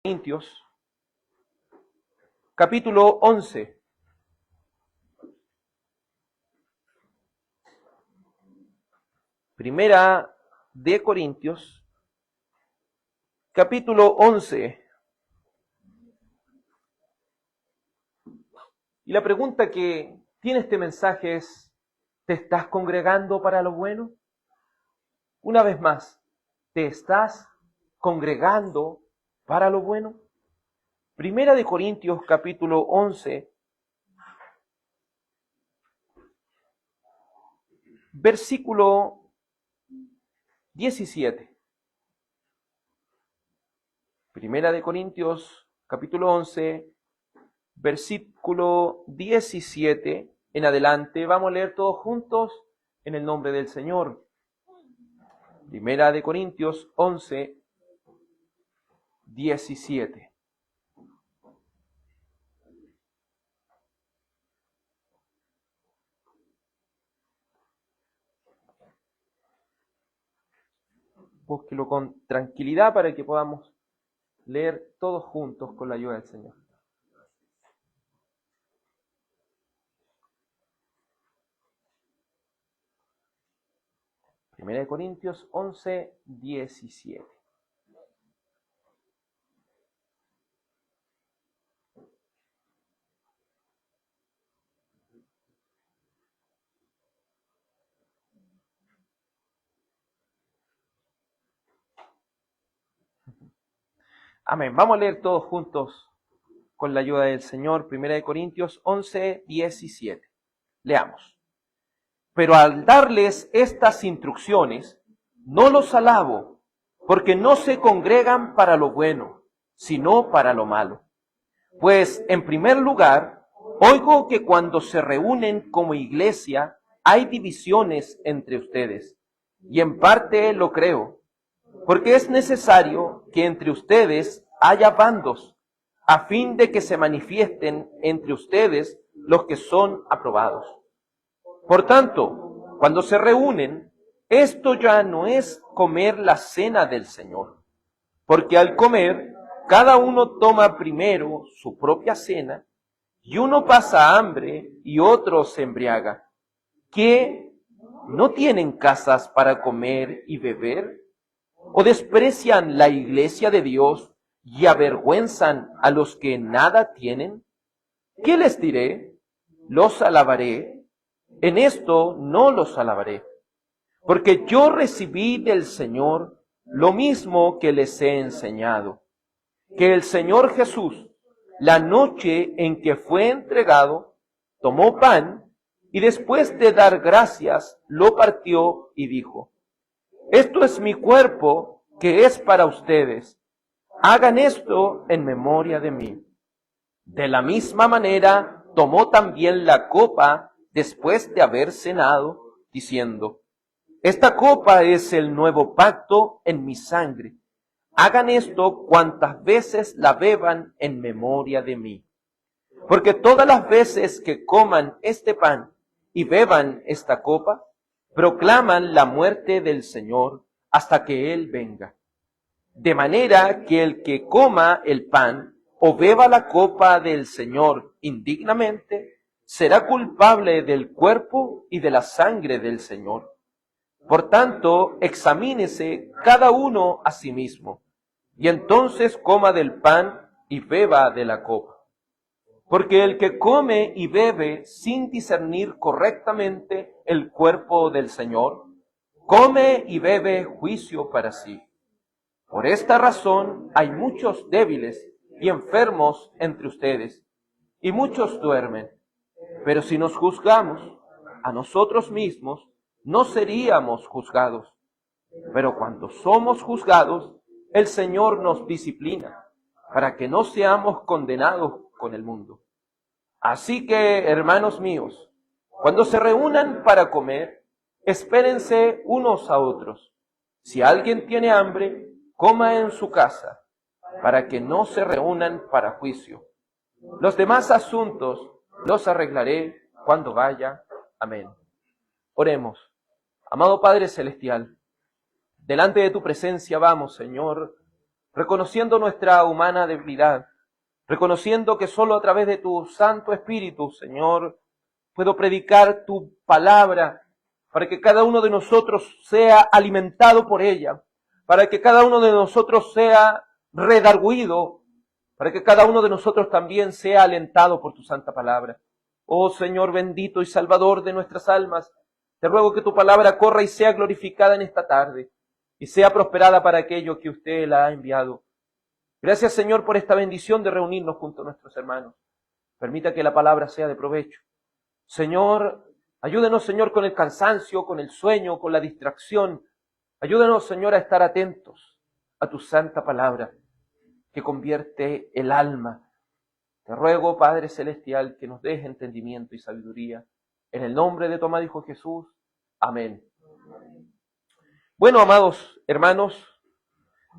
Corintios, capítulo 11. Primera de Corintios, capítulo 11. Y la pregunta que tiene este mensaje es, ¿te estás congregando para lo bueno? Una vez más, ¿te estás congregando para lo bueno? Primera de Corintios, capítulo 11, versículo 17. Primera de Corintios, capítulo 11, versículo 17 en adelante. Vamos a leer todos juntos en el nombre del Señor. Primera de Corintios 11, 17. Búsquelo con tranquilidad para que podamos leer todos juntos con la ayuda del Señor. Primera de Corintios 11, 17. Amén. Vamos a leer todos juntos con la ayuda del Señor. Primera de Corintios 11, 17. Leamos. Pero al darles estas instrucciones, no los alabo, porque no se congregan para lo bueno, sino para lo malo. Pues, en primer lugar, oigo que cuando se reúnen como iglesia, hay divisiones entre ustedes. Y en parte lo creo, porque es necesario que entre ustedes haya bandos, a fin de que se manifiesten entre ustedes los que son aprobados. Por tanto, cuando se reúnen, esto ya no es comer la cena del Señor, porque al comer, cada uno toma primero su propia cena, y uno pasa hambre y otro se embriaga. ¿Qué? ¿No tienen casas para comer y beber? ¿O desprecian la iglesia de Dios y avergüenzan a los que nada tienen? ¿Qué les diré? ¿Los alabaré? En esto no los alabaré, porque yo recibí del Señor lo mismo que les he enseñado, que el Señor Jesús, la noche en que fue entregado, tomó pan y después de dar gracias, lo partió y dijo, esto es mi cuerpo que es para ustedes. Hagan esto en memoria de mí. De la misma manera, tomó también la copa después de haber cenado, diciendo, esta copa es el nuevo pacto en mi sangre. Hagan esto cuantas veces la beban en memoria de mí. Porque todas las veces que coman este pan y beban esta copa, proclaman la muerte del Señor hasta que Él venga. De manera que el que coma el pan o beba la copa del Señor indignamente, será culpable del cuerpo y de la sangre del Señor. Por tanto, examínese cada uno a sí mismo, y entonces coma del pan y beba de la copa. Porque el que come y bebe sin discernir correctamente el cuerpo del Señor, come y bebe juicio para sí. Por esta razón hay muchos débiles y enfermos entre ustedes, y muchos duermen. Pero si nos juzgamos a nosotros mismos, no seríamos juzgados. Pero cuando somos juzgados, el Señor nos disciplina, para que no seamos condenados con el mundo. Así que, hermanos míos, cuando se reúnan para comer, espérense unos a otros. Si alguien tiene hambre, coma en su casa, para que no se reúnan para juicio. Los demás asuntos los arreglaré cuando vaya. Amén. Oremos. Amado Padre Celestial, delante de tu presencia vamos, Señor, reconociendo nuestra humana debilidad, reconociendo que solo a través de tu Santo Espíritu, Señor, puedo predicar tu palabra para que cada uno de nosotros sea alimentado por ella, para que cada uno de nosotros sea redarguido, para que cada uno de nosotros también sea alentado por tu santa palabra. Oh Señor bendito y Salvador de nuestras almas, te ruego que tu palabra corra y sea glorificada en esta tarde y sea prosperada para aquello que usted la ha enviado. Gracias Señor por esta bendición de reunirnos junto a nuestros hermanos. Permita que la palabra sea de provecho. Señor, ayúdenos Señor con el cansancio, con el sueño, con la distracción. Ayúdenos Señor a estar atentos a tu santa palabra que convierte el alma. Te ruego, Padre Celestial, que nos des entendimiento y sabiduría. En el nombre de tu amado Hijo Jesús. Amén. Bueno, amados hermanos,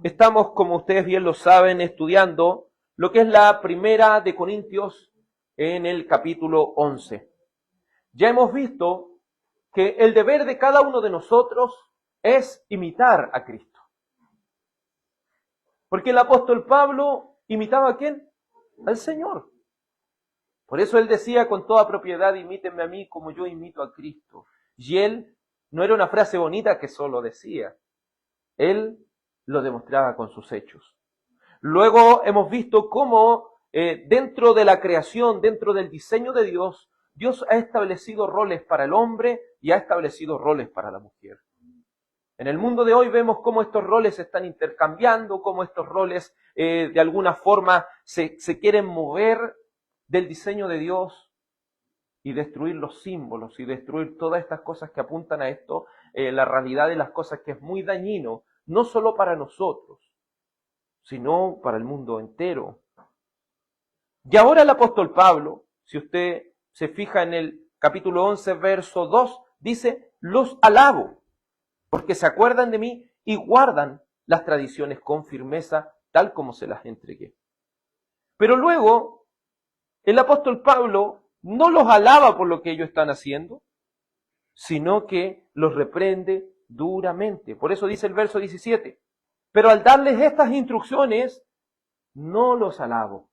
estamos, como ustedes bien lo saben, estudiando lo que es la primera de Corintios en el capítulo 11. Ya hemos visto que el deber de cada uno de nosotros es imitar a Cristo. Porque el apóstol Pablo imitaba ¿a quién? Al Señor. Por eso él decía con toda propiedad, imítenme a mí como yo imito a Cristo. Y él no era una frase bonita que solo decía. Él lo demostraba con sus hechos. Luego hemos visto cómo dentro de la creación, dentro del diseño de Dios, Dios ha establecido roles para el hombre y ha establecido roles para la mujer. En el mundo de hoy vemos cómo estos roles se están intercambiando, cómo estos roles de alguna forma se quieren mover del diseño de Dios y destruir los símbolos y destruir todas estas cosas que apuntan a esto, la realidad de las cosas que es muy dañino, no solo para nosotros, sino para el mundo entero. Y ahora el apóstol Pablo, si usted se fija en el capítulo 11, verso 2, dice, los alabo, porque se acuerdan de mí y guardan las tradiciones con firmeza, tal como se las entregué. Pero luego, el apóstol Pablo no los alaba por lo que ellos están haciendo, sino que los reprende duramente. Por eso dice el verso 17, pero al darles estas instrucciones, no los alabo.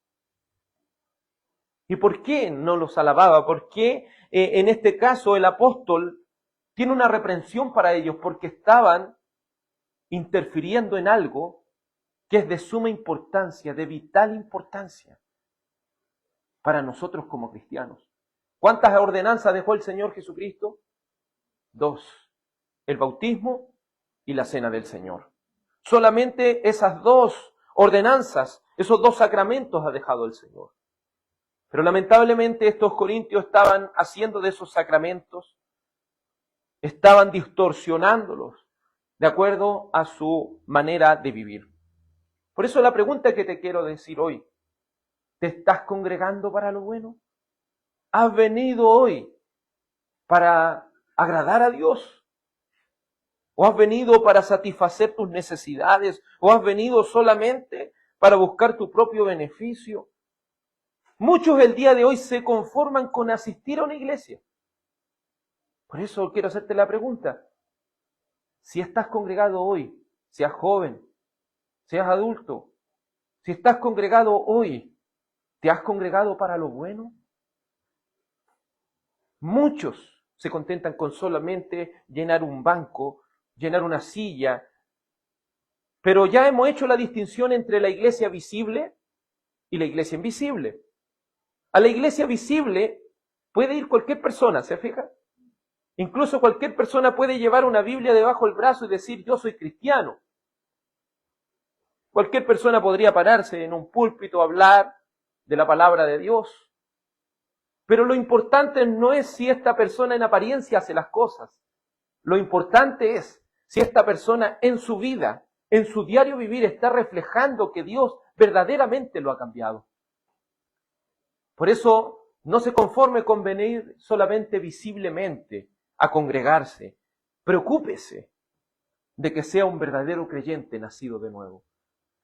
¿Y por qué no los alababa? ¿Por qué en este caso el apóstol tiene una reprensión para ellos? Porque estaban interfiriendo en algo que es de suma importancia, de vital importancia para nosotros como cristianos. ¿Cuántas ordenanzas dejó el Señor Jesucristo? 2. El bautismo y la cena del Señor. Solamente esas 2 ordenanzas, esos 2 sacramentos ha dejado el Señor. Pero lamentablemente estos corintios estaban haciendo de esos sacramentos, estaban distorsionándolos de acuerdo a su manera de vivir. Por eso la pregunta que te quiero decir hoy, ¿te estás congregando para lo bueno? ¿Has venido hoy para agradar a Dios? ¿O has venido para satisfacer tus necesidades? ¿O has venido solamente para buscar tu propio beneficio? Muchos el día de hoy se conforman con asistir a una iglesia. Por eso quiero hacerte la pregunta. Si estás congregado hoy, seas joven, seas adulto, si estás congregado hoy, ¿te has congregado para lo bueno? Muchos se contentan con solamente llenar un banco, llenar una silla, pero ya hemos hecho la distinción entre la iglesia visible y la iglesia invisible. A la iglesia visible puede ir cualquier persona, ¿se fija? Incluso cualquier persona puede llevar una Biblia debajo del brazo y decir, yo soy cristiano. Cualquier persona podría pararse en un púlpito a hablar de la palabra de Dios. Pero lo importante no es si esta persona en apariencia hace las cosas. Lo importante es si esta persona en su vida, en su diario vivir, está reflejando que Dios verdaderamente lo ha cambiado. Por eso, no se conforme con venir solamente visiblemente a congregarse. Preocúpese de que sea un verdadero creyente nacido de nuevo.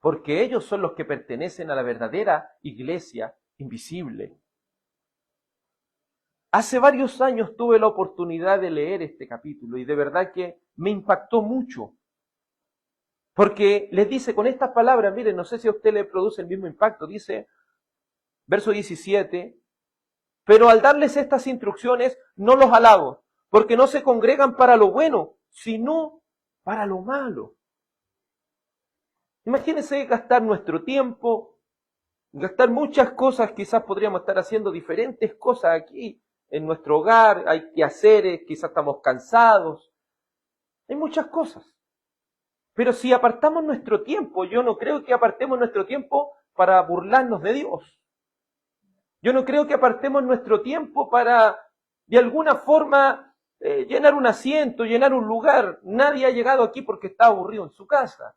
Porque ellos son los que pertenecen a la verdadera iglesia invisible. Hace varios años tuve la oportunidad de leer este capítulo y de verdad que me impactó mucho. Porque les dice con estas palabras, miren, no sé si a usted le produce el mismo impacto, dice, verso 17, pero al darles estas instrucciones no los alabo, porque no se congregan para lo bueno, sino para lo malo. Imagínense gastar nuestro tiempo, gastar muchas cosas, quizás podríamos estar haciendo diferentes cosas aquí en nuestro hogar, hay quehaceres, quizás estamos cansados, hay muchas cosas. Pero si apartamos nuestro tiempo, yo no creo que apartemos nuestro tiempo para burlarnos de Dios. Yo no creo que apartemos nuestro tiempo para, de alguna forma, llenar un asiento, llenar un lugar. Nadie ha llegado aquí porque está aburrido en su casa.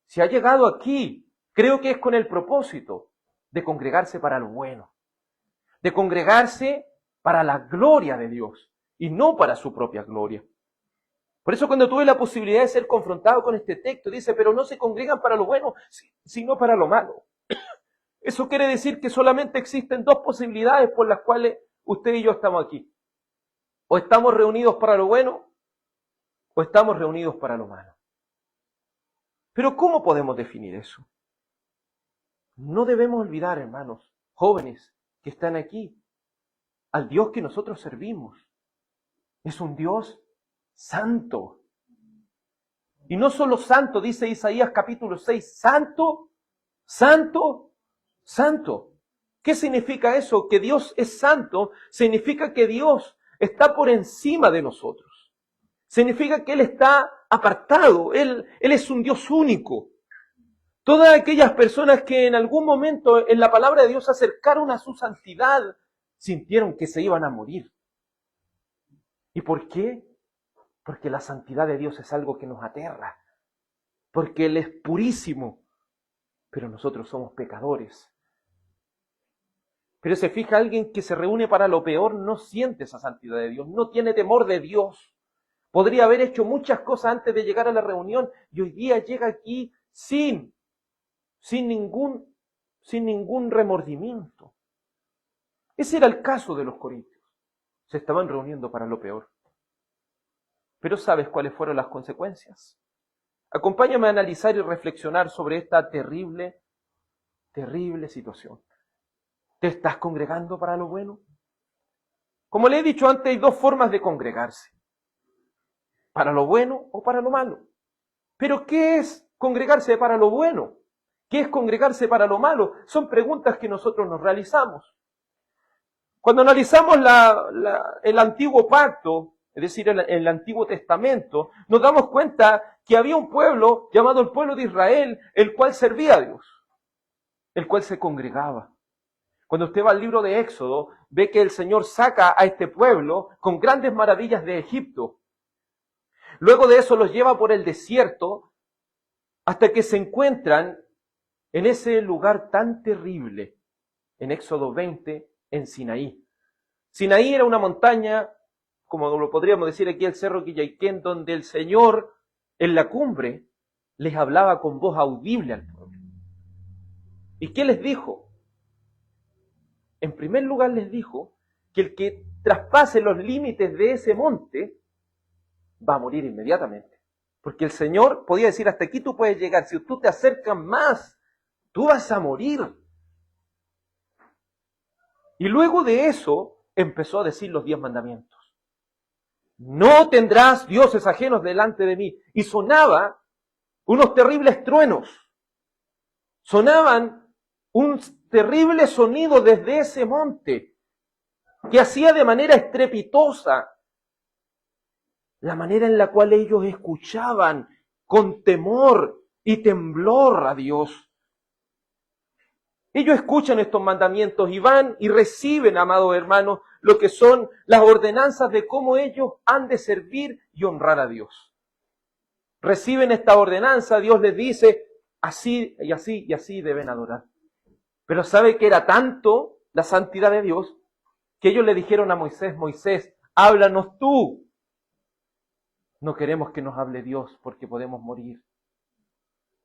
Si ha llegado aquí, creo que es con el propósito de congregarse para lo bueno, de congregarse para la gloria de Dios y no para su propia gloria. Por eso cuando tuve la posibilidad de ser confrontado con este texto, dice, pero no se congregan para lo bueno, sino para lo malo. Eso quiere decir que solamente existen dos posibilidades por las cuales usted y yo estamos aquí. O estamos reunidos para lo bueno, o estamos reunidos para lo malo. Pero ¿cómo podemos definir eso? No debemos olvidar, hermanos, jóvenes que están aquí, al Dios que nosotros servimos. Es un Dios santo. Y no solo santo, dice Isaías capítulo 6, santo, santo, santo. ¿Qué significa eso? Que Dios es santo, significa que Dios está por encima de nosotros. Significa que Él está apartado, Él es un Dios único. Todas aquellas personas que en algún momento en la palabra de Dios se acercaron a su santidad, sintieron que se iban a morir. ¿Y por qué? Porque la santidad de Dios es algo que nos aterra. Porque Él es purísimo, pero nosotros somos pecadores. Pero se fija, alguien que se reúne para lo peor no siente esa santidad de Dios, no tiene temor de Dios. Podría haber hecho muchas cosas antes de llegar a la reunión y hoy día llega aquí sin ningún remordimiento. Ese era el caso de los corintios. Se estaban reuniendo para lo peor. Pero ¿sabes cuáles fueron las consecuencias? Acompáñame a analizar y reflexionar sobre esta terrible, terrible situación. ¿Te estás congregando para lo bueno? Como le he dicho antes, hay dos formas de congregarse. Para lo bueno o para lo malo. Pero ¿qué es congregarse para lo bueno? ¿Qué es congregarse para lo malo? Son preguntas que nosotros nos realizamos. Cuando analizamos el antiguo pacto, es decir, el Antiguo Testamento, nos damos cuenta que había un pueblo llamado el pueblo de Israel, el cual servía a Dios, el cual se congregaba. Cuando usted va al libro de Éxodo, ve que el Señor saca a este pueblo con grandes maravillas de Egipto. Luego de eso los lleva por el desierto hasta que se encuentran en ese lugar tan terrible, en Éxodo 20, en Sinaí. Sinaí era una montaña, como lo podríamos decir aquí, el Cerro Quillaiquén, donde el Señor en la cumbre les hablaba con voz audible al pueblo. ¿Y qué les dijo? En primer lugar les dijo que el que traspase los límites de ese monte va a morir inmediatamente. Porque el Señor podía decir, hasta aquí tú puedes llegar, si tú te acercas más, tú vas a morir. Y luego de eso empezó a decir los 10 mandamientos. No tendrás dioses ajenos delante de mí. Y sonaba unos terribles truenos. Sonaban un terrible sonido desde ese monte que hacía de manera estrepitosa la manera en la cual ellos escuchaban con temor y temblor a Dios. Ellos escuchan estos mandamientos y van y reciben, amados hermanos, lo que son las ordenanzas de cómo ellos han de servir y honrar a Dios. Reciben esta ordenanza, Dios les dice, así y así y así deben adorar. Pero sabe que era tanto la santidad de Dios que ellos le dijeron a Moisés, Moisés, háblanos tú. No queremos que nos hable Dios porque podemos morir.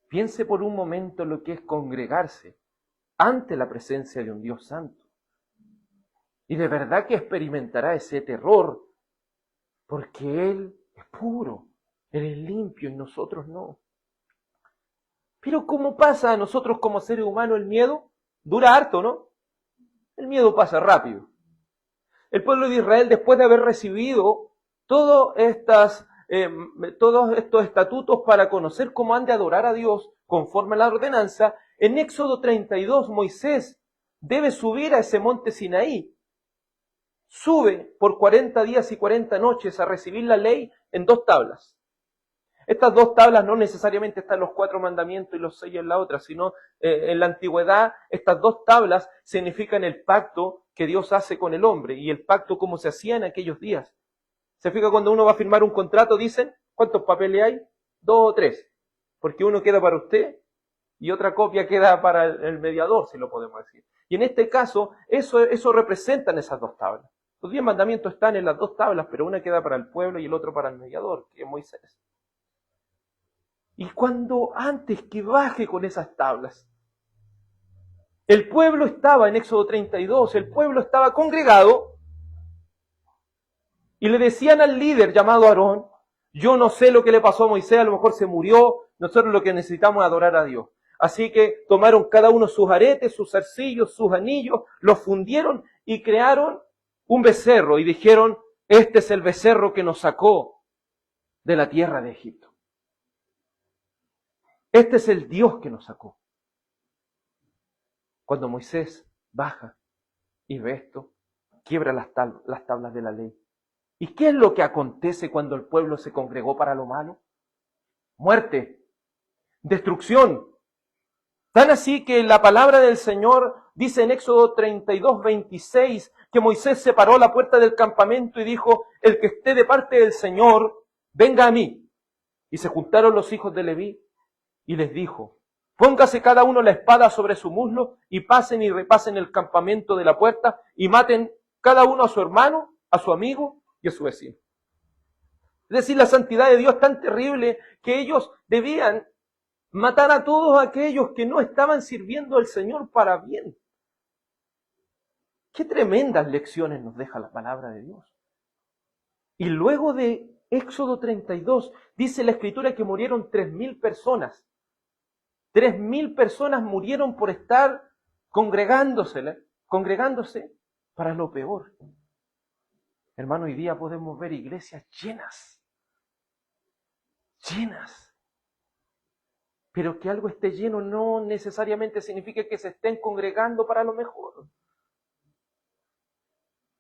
Piense por un momento lo que es congregarse ante la presencia de un Dios santo. Y de verdad que experimentará ese terror, porque Él es puro, Él es limpio y nosotros no. Pero ¿cómo pasa a nosotros como seres humanos el miedo? Dura harto, ¿no? El miedo pasa rápido. El pueblo de Israel, después de haber recibido todos estos estatutos para conocer cómo han de adorar a Dios conforme a la ordenanza, en Éxodo 32 Moisés debe subir a ese monte Sinaí. Sube por 40 días y 40 noches a recibir la ley en 2 tablas. Estas 2 tablas no necesariamente están los 4 mandamientos y los 6 en la otra, sino en la antigüedad estas 2 tablas significan el pacto que Dios hace con el hombre y el pacto como se hacía en aquellos días. ¿Se fija cuando uno va a firmar un contrato? Dicen, ¿cuántos papeles hay? 2 o 3. Porque uno queda para usted y otra copia queda para el mediador, si lo podemos decir. Y en este caso, eso representan esas 2 tablas. Los 10 mandamientos están en las 2 tablas, pero una queda para el pueblo y el otro para el mediador, que es Moisés. Y cuando antes que baje con esas tablas, el pueblo estaba en Éxodo 32, el pueblo estaba congregado y le decían al líder llamado Aarón, yo no sé lo que le pasó a Moisés, a lo mejor se murió, nosotros lo que necesitamos es adorar a Dios. Así que tomaron cada uno sus aretes, sus zarcillos, sus anillos, los fundieron y crearon un becerro y dijeron, este es el becerro que nos sacó de la tierra de Egipto. Este es el Dios que nos sacó. Cuando Moisés baja y ve esto, quiebra las tablas de la ley. ¿Y qué es lo que acontece cuando el pueblo se congregó para lo malo? Muerte, destrucción. Tan así que la palabra del Señor dice en Éxodo 32, 26, que Moisés separó la puerta del campamento y dijo, el que esté de parte del Señor, venga a mí. Y se juntaron los hijos de Leví y les dijo, póngase cada uno la espada sobre su muslo y pasen y repasen el campamento de la puerta y maten cada uno a su hermano, a su amigo y a su vecino. Es decir, la santidad de Dios es tan terrible que ellos debían matar a todos aquellos que no estaban sirviendo al Señor para bien. Qué tremendas lecciones nos deja la palabra de Dios. Y luego de Éxodo 32, dice la Escritura que murieron 3.000 personas. 3.000 personas murieron por estar congregándose para lo peor. Hermano, hoy día podemos ver iglesias llenas. Pero que algo esté lleno no necesariamente significa que se estén congregando para lo mejor.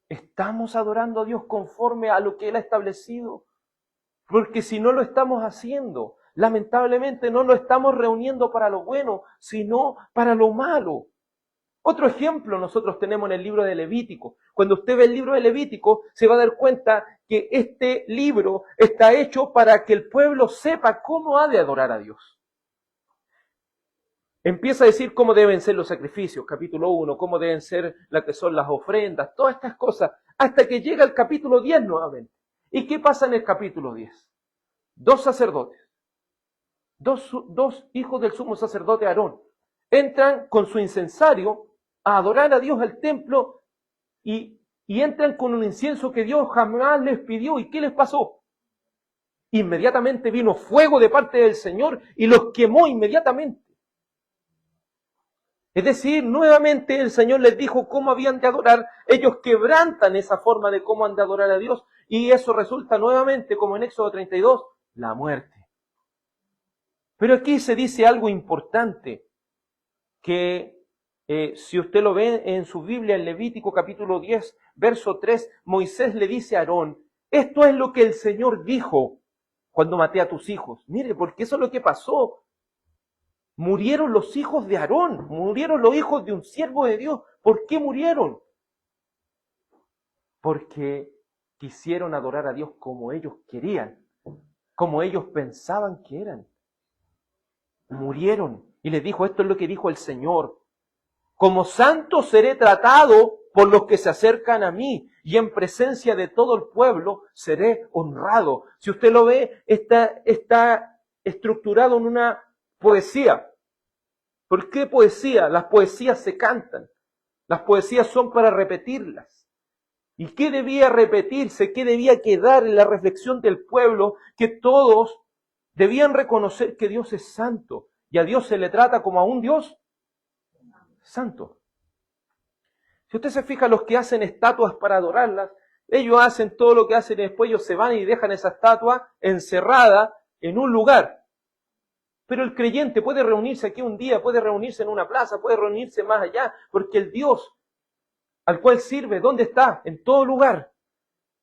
¿Estamos adorando a Dios conforme a lo que Él ha establecido? Porque si no lo estamos haciendo, lamentablemente no lo estamos reuniendo para lo bueno, sino para lo malo. Otro ejemplo nosotros tenemos en el libro de Levítico. Cuando usted ve el libro de Levítico, se va a dar cuenta que este libro está hecho para que el pueblo sepa cómo ha de adorar a Dios. Empieza a decir cómo deben ser los sacrificios, capítulo 1, cómo deben ser las que son las ofrendas, todas estas cosas, hasta que llega el capítulo 10 nuevamente. ¿Y qué pasa en el capítulo 10? 2 sacerdotes, dos hijos del sumo sacerdote Aarón, entran con su incensario a adorar a Dios al templo y entran con un incienso que Dios jamás les pidió. ¿Y qué les pasó? Inmediatamente vino fuego de parte del Señor y los quemó inmediatamente. Es decir, nuevamente el Señor les dijo cómo habían de adorar. Ellos quebrantan esa forma de cómo han de adorar a Dios y eso resulta nuevamente, como en Éxodo 32, la muerte. Pero aquí se dice algo importante que si usted lo ve en su Biblia, en Levítico capítulo 10, verso 3, Moisés le dice a Aarón, esto es lo que el Señor dijo cuando maté a tus hijos. Mire, porque eso es lo que pasó. Murieron los hijos de Aarón, murieron los hijos de un siervo de Dios. ¿Por qué murieron? Porque quisieron adorar a Dios como ellos querían, como ellos pensaban que eran. Murieron. Y les dijo, esto es lo que dijo el Señor. Como santo seré tratado por los que se acercan a mí, y en presencia de todo el pueblo seré honrado. Si usted lo ve, está estructurado en una poesía. ¿Por qué poesía? Las poesías se cantan. Las poesías son para repetirlas. ¿Y qué debía repetirse? ¿Qué debía quedar en la reflexión del pueblo? Que todos debían reconocer que Dios es santo y a Dios se le trata como a un Dios santo. Si usted se fija, los que hacen estatuas para adorarlas, ellos hacen todo lo que hacen y después ellos se van y dejan esa estatua encerrada en un lugar. Pero el creyente puede reunirse aquí un día, puede reunirse en una plaza, puede reunirse más allá, porque el Dios al cual sirve, ¿dónde está? En todo lugar.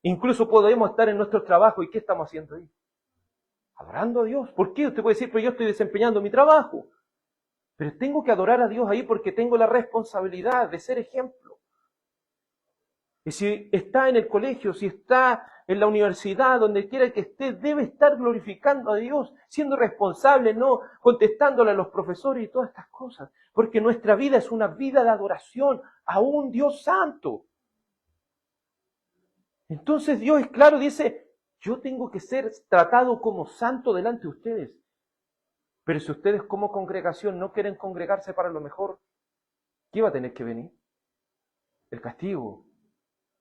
Incluso podemos estar en nuestro trabajo. ¿Y qué estamos haciendo ahí? Adorando a Dios. ¿Por qué? Usted puede decir, pero yo estoy desempeñando mi trabajo. Pero tengo que adorar a Dios ahí porque tengo la responsabilidad de ser ejemplo. Y si está en el colegio, si está en la universidad, donde quiera que esté, debe estar glorificando a Dios, siendo responsable, no contestándole a los profesores y todas estas cosas. Porque nuestra vida es una vida de adoración a un Dios santo. Entonces Dios es claro, dice, yo tengo que ser tratado como santo delante de ustedes. Pero si ustedes como congregación no quieren congregarse para lo mejor, ¿qué va a tener que venir? El castigo,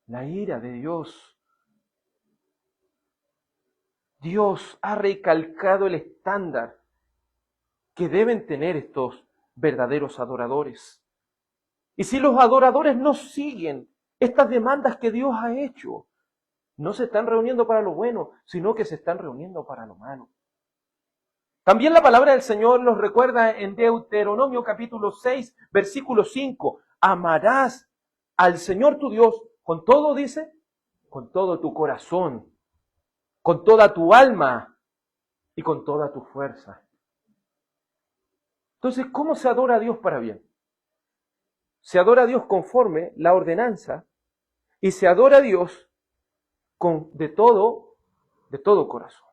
la ira de Dios. Dios ha recalcado el estándar que deben tener estos verdaderos adoradores. Y si los adoradores no siguen estas demandas que Dios ha hecho, no se están reuniendo para lo bueno, sino que se están reuniendo para lo malo. También la palabra del Señor nos recuerda en Deuteronomio capítulo 6, versículo 5. Amarás al Señor tu Dios con todo, dice, con todo tu corazón, con toda tu alma y con toda tu fuerza. Entonces, ¿cómo se adora a Dios para bien? Se adora a Dios conforme la ordenanza y se adora a Dios de todo corazón.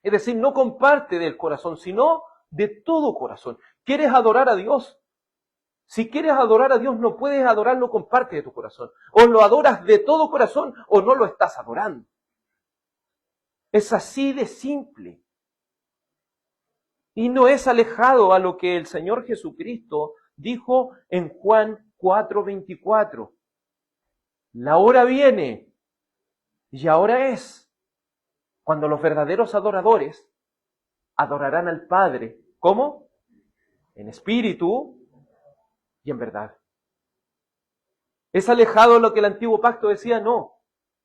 Es decir, no con parte del corazón, sino de todo corazón. ¿Quieres adorar a Dios? Si quieres adorar a Dios, no puedes adorarlo con parte de tu corazón. O lo adoras de todo corazón o no lo estás adorando. Es así de simple. Y no es alejado a lo que el Señor Jesucristo dijo en Juan 4:24. La hora viene y ahora es cuando los verdaderos adoradores adorarán al Padre. ¿Cómo? En espíritu y en verdad. ¿Es alejado lo que el antiguo pacto decía? No.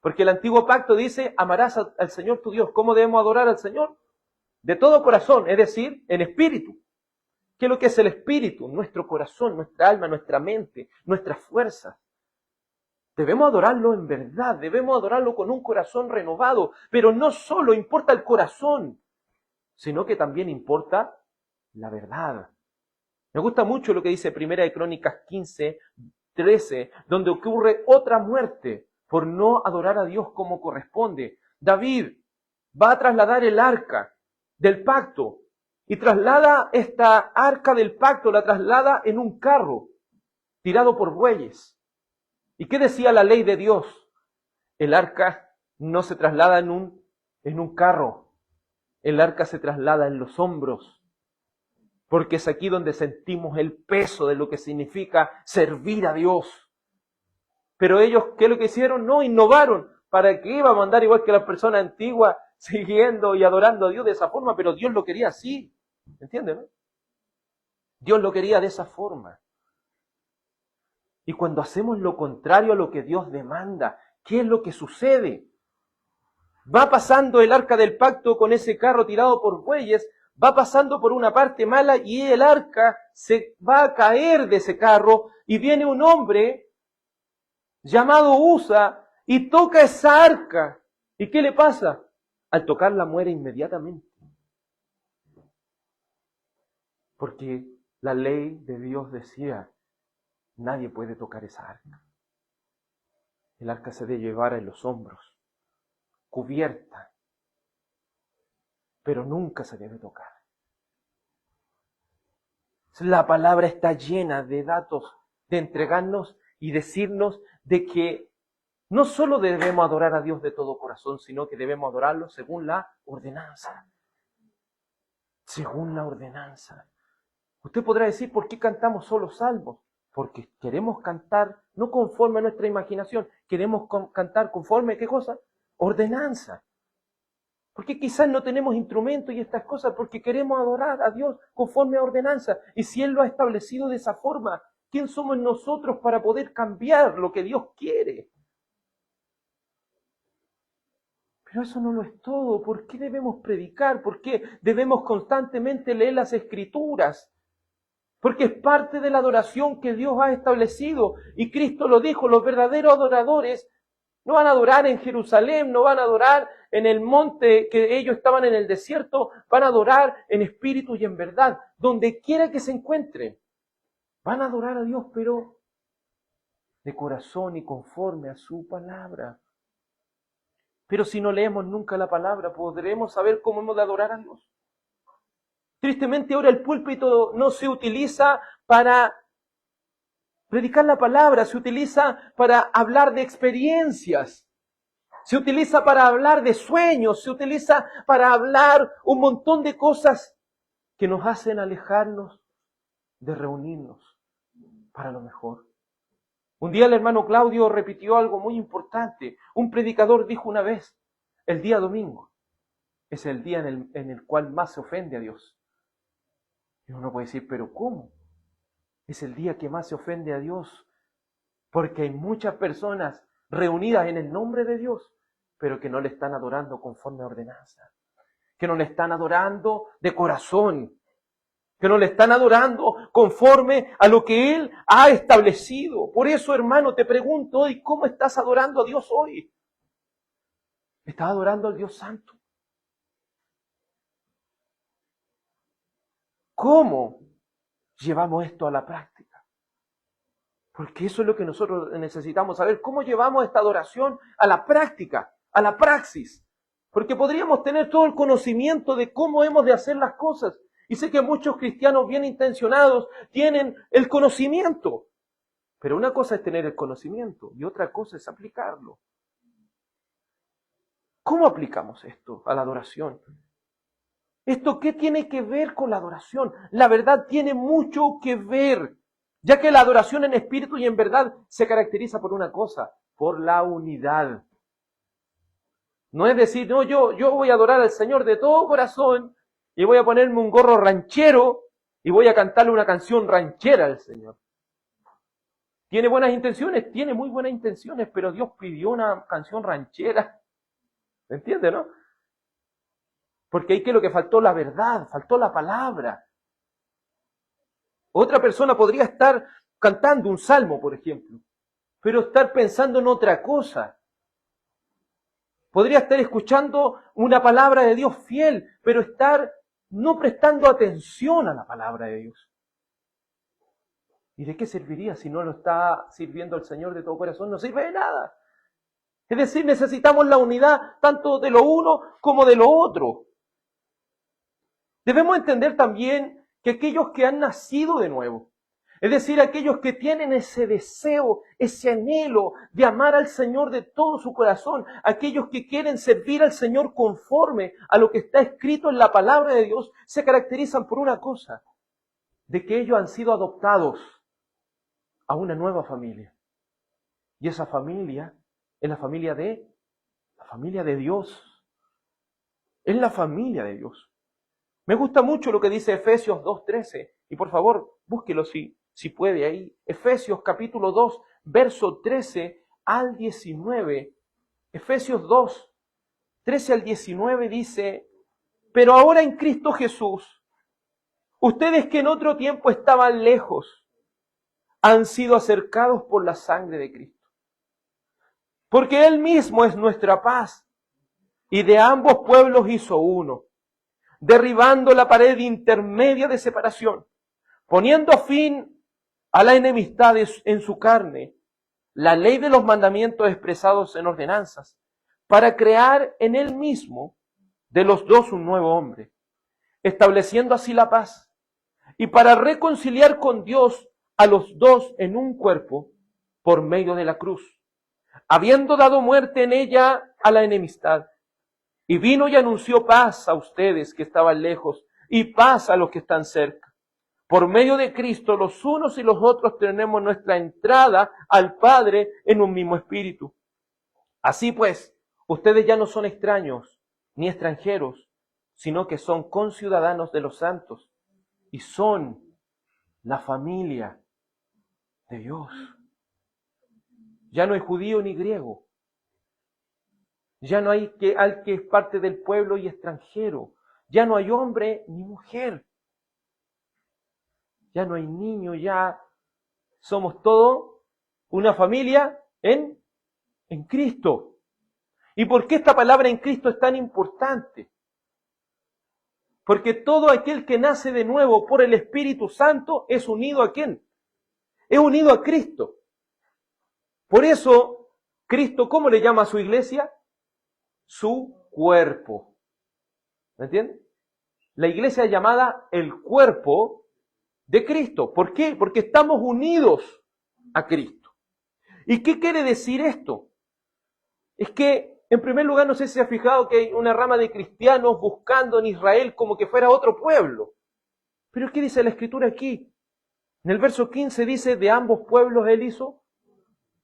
Porque el antiguo pacto dice, amarás al Señor tu Dios. ¿Cómo debemos adorar al Señor? De todo corazón, es decir, en espíritu. ¿Qué es lo que es el espíritu? Nuestro corazón, nuestra alma, nuestra mente, nuestras fuerzas. Debemos adorarlo en verdad, debemos adorarlo con un corazón renovado. Pero no solo importa el corazón, sino que también importa la verdad. Me gusta mucho lo que dice Primera de Crónicas 15:13, donde ocurre otra muerte por no adorar a Dios como corresponde. David va a trasladar el arca del pacto y traslada esta arca del pacto, la traslada en un carro tirado por bueyes. ¿Y qué decía la ley de Dios? El arca no se traslada en un carro, el arca se traslada en los hombros. Porque es aquí donde sentimos el peso de lo que significa servir a Dios. Pero ellos, ¿qué es lo que hicieron? No, innovaron. ¿Para qué iba a mandar igual que las personas antiguas, siguiendo y adorando a Dios de esa forma? Pero Dios lo quería así. ¿Entienden? ¿No? Dios lo quería de esa forma. Y cuando hacemos lo contrario a lo que Dios demanda, ¿qué es lo que sucede? Va pasando el arca del pacto con ese carro tirado por bueyes, va pasando por una parte mala y el arca se va a caer de ese carro y viene un hombre llamado Usa y toca esa arca. ¿Y qué le pasa? Al tocarla muere inmediatamente. Porque la ley de Dios decía, nadie puede tocar esa arca. El arca se debe llevar en los hombros, cubierta, pero nunca se debe tocar. La palabra está llena de datos, de entregarnos y decirnos de que no solo debemos adorar a Dios de todo corazón, sino que debemos adorarlo según la ordenanza. Según la ordenanza. Usted podrá decir, ¿por qué cantamos solo salmos? Porque queremos cantar no conforme a nuestra imaginación, queremos cantar conforme, ¿qué cosa? Ordenanza. Porque quizás no tenemos instrumentos y estas cosas porque queremos adorar a Dios conforme a ordenanza. Y si Él lo ha establecido de esa forma, ¿quién somos nosotros para poder cambiar lo que Dios quiere? Pero eso no lo es todo. ¿Por qué debemos predicar? ¿Por qué debemos constantemente leer las Escrituras? Porque es parte de la adoración que Dios ha establecido. Y Cristo lo dijo, los verdaderos adoradores no van a adorar en Jerusalén, no van a adorar en el monte que ellos estaban en el desierto, van a adorar en espíritu y en verdad, donde quiera que se encuentren. Van a adorar a Dios, pero de corazón y conforme a su palabra. Pero si no leemos nunca la palabra, ¿podremos saber cómo hemos de adorar a Dios? Tristemente ahora el púlpito no se utiliza para predicar la palabra, se utiliza para hablar de experiencias, se utiliza para hablar de sueños, se utiliza para hablar un montón de cosas que nos hacen alejarnos de reunirnos para lo mejor. Un día el hermano Claudio repitió algo muy importante. Un predicador dijo una vez, el día domingo es el día en el cual más se ofende a Dios. Y uno puede decir, ¿pero cómo? Es el día que más se ofende a Dios, porque hay muchas personas reunidas en el nombre de Dios, pero que no le están adorando conforme a ordenanza, que no le están adorando de corazón, que no le están adorando conforme a lo que Él ha establecido. Por eso, hermano, te pregunto hoy, ¿cómo estás adorando a Dios hoy? ¿Estás adorando al Dios Santo? ¿Cómo llevamos esto a la práctica? Porque eso es lo que nosotros necesitamos saber. ¿Cómo llevamos esta adoración a la práctica, a la praxis? Porque podríamos tener todo el conocimiento de cómo hemos de hacer las cosas. Y sé que muchos cristianos bien intencionados tienen el conocimiento. Pero una cosa es tener el conocimiento y otra cosa es aplicarlo. ¿Cómo aplicamos esto a la adoración? ¿Esto qué tiene que ver con la adoración? La verdad tiene mucho que ver, ya que la adoración en espíritu y en verdad se caracteriza por una cosa, por la unidad. No es decir, no, yo voy a adorar al Señor de todo corazón y voy a ponerme un gorro ranchero y voy a cantarle una canción ranchera al Señor. ¿Tiene buenas intenciones? Tiene muy buenas intenciones, pero Dios pidió una canción ranchera. ¿Me entiende, no? Porque ahí que lo que faltó la verdad, faltó la palabra. Otra persona podría estar cantando un salmo, por ejemplo, pero estar pensando en otra cosa. Podría estar escuchando una palabra de Dios fiel, pero estar no prestando atención a la palabra de Dios. ¿Y de qué serviría si no lo está sirviendo al Señor de todo corazón? No sirve de nada. Es decir, necesitamos la unidad tanto de lo uno como de lo otro. Debemos entender también que aquellos que han nacido de nuevo, es decir, aquellos que tienen ese deseo, ese anhelo de amar al Señor de todo su corazón, aquellos que quieren servir al Señor conforme a lo que está escrito en la palabra de Dios, se caracterizan por una cosa, de que ellos han sido adoptados a una nueva familia. Y esa familia es la familia de Dios. Es la familia de Dios. Me gusta mucho lo que dice Efesios 2:13. Y por favor, búsquelo si puede ahí. Efesios capítulo 2, verso 13 al 19. Efesios 2, 13 al 19 dice, pero ahora en Cristo Jesús, ustedes que en otro tiempo estaban lejos, han sido acercados por la sangre de Cristo. Porque Él mismo es nuestra paz, y de ambos pueblos hizo uno, derribando la pared intermedia de separación, poniendo fin a la enemistad en su carne, la ley de los mandamientos expresados en ordenanzas, para crear en Él mismo de los dos un nuevo hombre, estableciendo así la paz, y para reconciliar con Dios a los dos en un cuerpo por medio de la cruz, habiendo dado muerte en ella a la enemistad. Y vino y anunció paz a ustedes que estaban lejos y paz a los que están cerca. Por medio de Cristo, los unos y los otros tenemos nuestra entrada al Padre en un mismo espíritu. Así pues, ustedes ya no son extraños ni extranjeros, sino que son conciudadanos de los santos y son la familia de Dios. Ya no hay judío ni griego. Ya no hay al que es parte del pueblo y extranjero. Ya no hay hombre ni mujer. Ya no hay niño, ya somos todos una familia en Cristo. ¿Y por qué esta palabra en Cristo es tan importante? Porque todo aquel que nace de nuevo por el Espíritu Santo es unido ¿a quién? Es unido a Cristo. Por eso, Cristo, ¿cómo le llama a su iglesia? Su cuerpo. ¿Me entienden? La iglesia es llamada el cuerpo de Cristo. ¿Por qué? Porque estamos unidos a Cristo. ¿Y qué quiere decir esto? Es que, en primer lugar, no sé si se ha fijado que hay una rama de cristianos buscando en Israel como que fuera otro pueblo. Pero ¿qué dice la Escritura aquí? En el verso 15 dice, de ambos pueblos Él hizo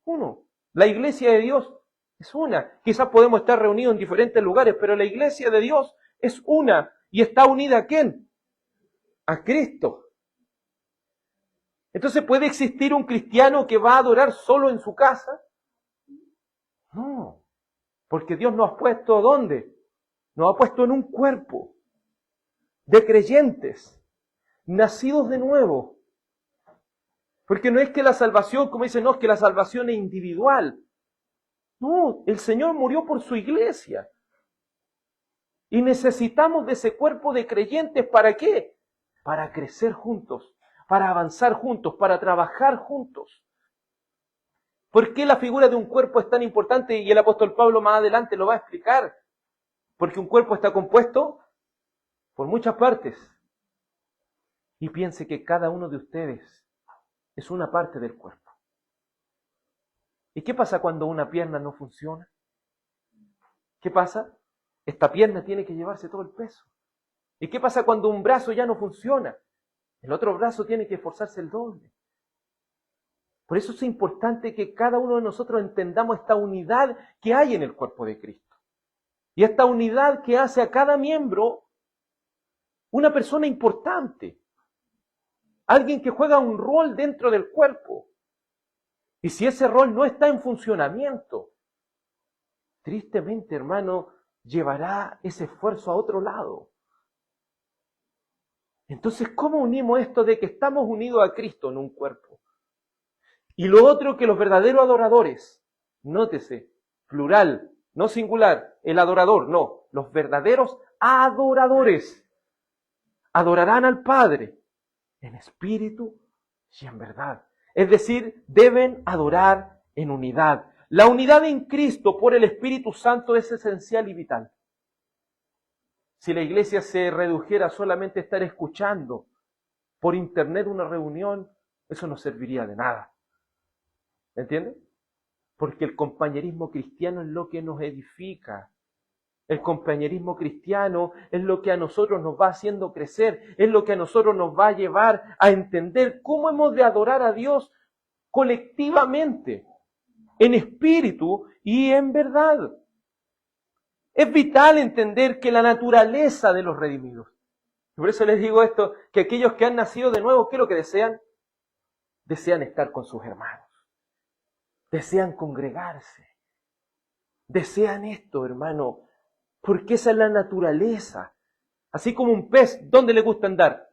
uno. La iglesia de Dios es una. Quizás podemos estar reunidos en diferentes lugares, pero la iglesia de Dios es una. ¿Y está unida a quién? A Cristo. Entonces, ¿puede existir un cristiano que va a adorar solo en su casa? No. Porque Dios nos ha puesto ¿dónde? Nos ha puesto en un cuerpo de creyentes, nacidos de nuevo. Porque no es que la salvación, como dicen, no, es que la salvación es individual. No, el Señor murió por su iglesia. Y necesitamos de ese cuerpo de creyentes, ¿para qué? Para crecer juntos, para avanzar juntos, para trabajar juntos. ¿Por qué la figura de un cuerpo es tan importante? Y el apóstol Pablo más adelante lo va a explicar. Porque un cuerpo está compuesto por muchas partes. Y piense que cada uno de ustedes es una parte del cuerpo. ¿Y qué pasa cuando una pierna no funciona? ¿Qué pasa? Esta pierna tiene que llevarse todo el peso. ¿Y qué pasa cuando un brazo ya no funciona? El otro brazo tiene que esforzarse el doble. Por eso es importante que cada uno de nosotros entendamos esta unidad que hay en el cuerpo de Cristo. Y esta unidad que hace a cada miembro una persona importante. Alguien que juega un rol dentro del cuerpo. Y si ese rol no está en funcionamiento, tristemente, hermano, llevará ese esfuerzo a otro lado. Entonces, ¿cómo unimos esto de que estamos unidos a Cristo en un cuerpo? Y lo otro, que los verdaderos adoradores, nótese, plural, no singular, el adorador, no, los verdaderos adoradores adorarán al Padre en espíritu y en verdad. Es decir, deben adorar en unidad. La unidad en Cristo por el Espíritu Santo es esencial y vital. Si la iglesia se redujera solamente a estar escuchando por internet una reunión, eso no serviría de nada. ¿Entienden? Porque el compañerismo cristiano es lo que nos edifica. El compañerismo cristiano es lo que a nosotros nos va haciendo crecer, es lo que a nosotros nos va a llevar a entender cómo hemos de adorar a Dios colectivamente, en espíritu y en verdad. Es vital entender que la naturaleza de los redimidos. Por eso les digo esto, que aquellos que han nacido de nuevo, ¿qué es lo que desean? Desean estar con sus hermanos. Desean congregarse. Desean esto, hermano, porque esa es la naturaleza. Así como un pez, ¿dónde le gusta andar?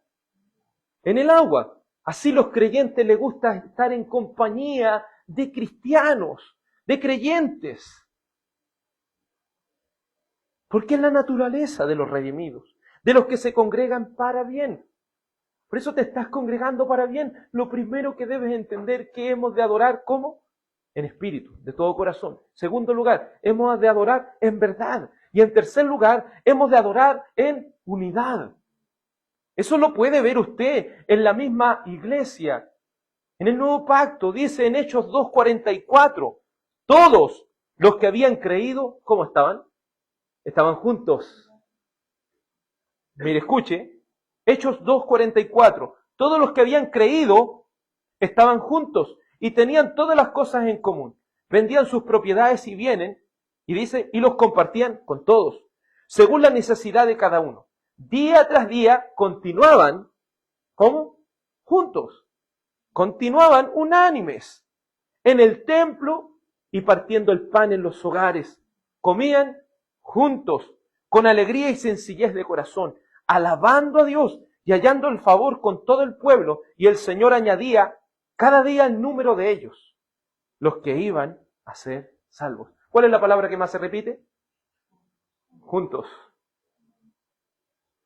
En el agua. Así los creyentes les gusta estar en compañía de cristianos, de creyentes. Porque es la naturaleza de los redimidos, de los que se congregan para bien. Por eso te estás congregando para bien. Lo primero que debes entender que hemos de adorar, ¿cómo? En espíritu, de todo corazón. Segundo lugar, hemos de adorar en verdad. Y en tercer lugar, hemos de adorar en unidad. Eso lo puede ver usted en la misma iglesia. En el Nuevo Pacto, dice en Hechos 2:44, todos los que habían creído, ¿cómo estaban? Estaban juntos. Mire, escuche, Hechos 2:44, todos los que habían creído estaban juntos y tenían todas las cosas en común. Vendían sus propiedades y bienes, y dice, y los compartían con todos. según la necesidad de cada uno. Día tras día continuaban, ¿cómo? Juntos. Continuaban unánimes en el templo y partiendo el pan en los hogares. Comían juntos, con alegría y sencillez de corazón, alabando a Dios y hallando el favor con todo el pueblo. Y el Señor añadía cada día el número de ellos, los que iban a ser salvos. ¿Cuál es la palabra que más se repite? Juntos.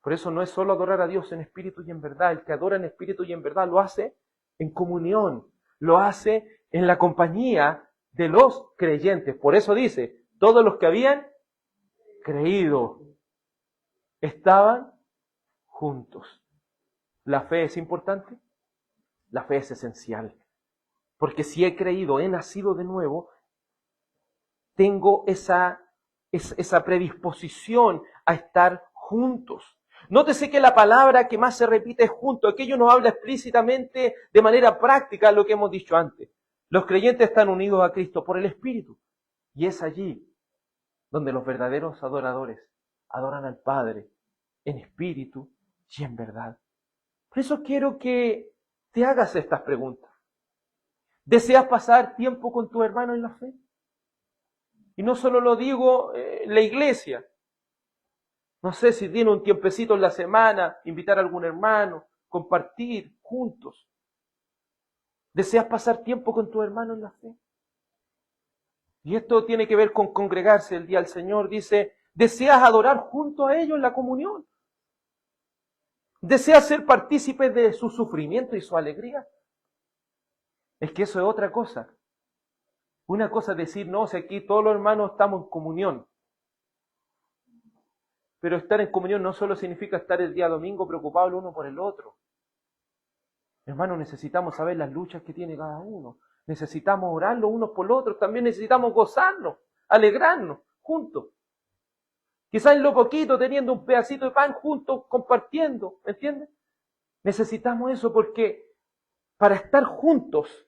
Por eso no es solo adorar a Dios en espíritu y en verdad. El que adora en espíritu y en verdad lo hace en comunión, lo hace en la compañía de los creyentes. Por eso dice, todos los que habían creído estaban juntos. ¿La fe es importante? La fe es esencial. Porque si he creído, he nacido de nuevo, tengo esa predisposición a estar juntos. Nótese que la palabra que más se repite es junto. Aquello nos habla explícitamente de manera práctica lo que hemos dicho antes. Los creyentes están unidos a Cristo por el Espíritu. Y es allí donde los verdaderos adoradores adoran al Padre en espíritu y en verdad. Por eso quiero que te hagas estas preguntas. ¿Deseas pasar tiempo con tu hermano en la fe? Y no solo lo digo la iglesia. No sé si tiene un tiempecito en la semana, invitar a algún hermano, compartir juntos. ¿Deseas pasar tiempo con tu hermano en la fe? Y esto tiene que ver con congregarse el día del Señor. Dice, ¿deseas adorar junto a ellos en la comunión? ¿Deseas ser partícipe de su sufrimiento y su alegría? Es que eso es otra cosa. Una cosa es decir, no, si aquí todos los hermanos estamos en comunión. Pero estar en comunión no solo significa estar el día domingo preocupado el uno por el otro. Hermanos, necesitamos saber las luchas que tiene cada uno. Necesitamos orar los unos por los otros. También necesitamos gozarnos, alegrarnos juntos. Quizás en lo poquito, teniendo un pedacito de pan juntos, compartiendo. ¿Me entiendes? Necesitamos eso porque para estar juntos,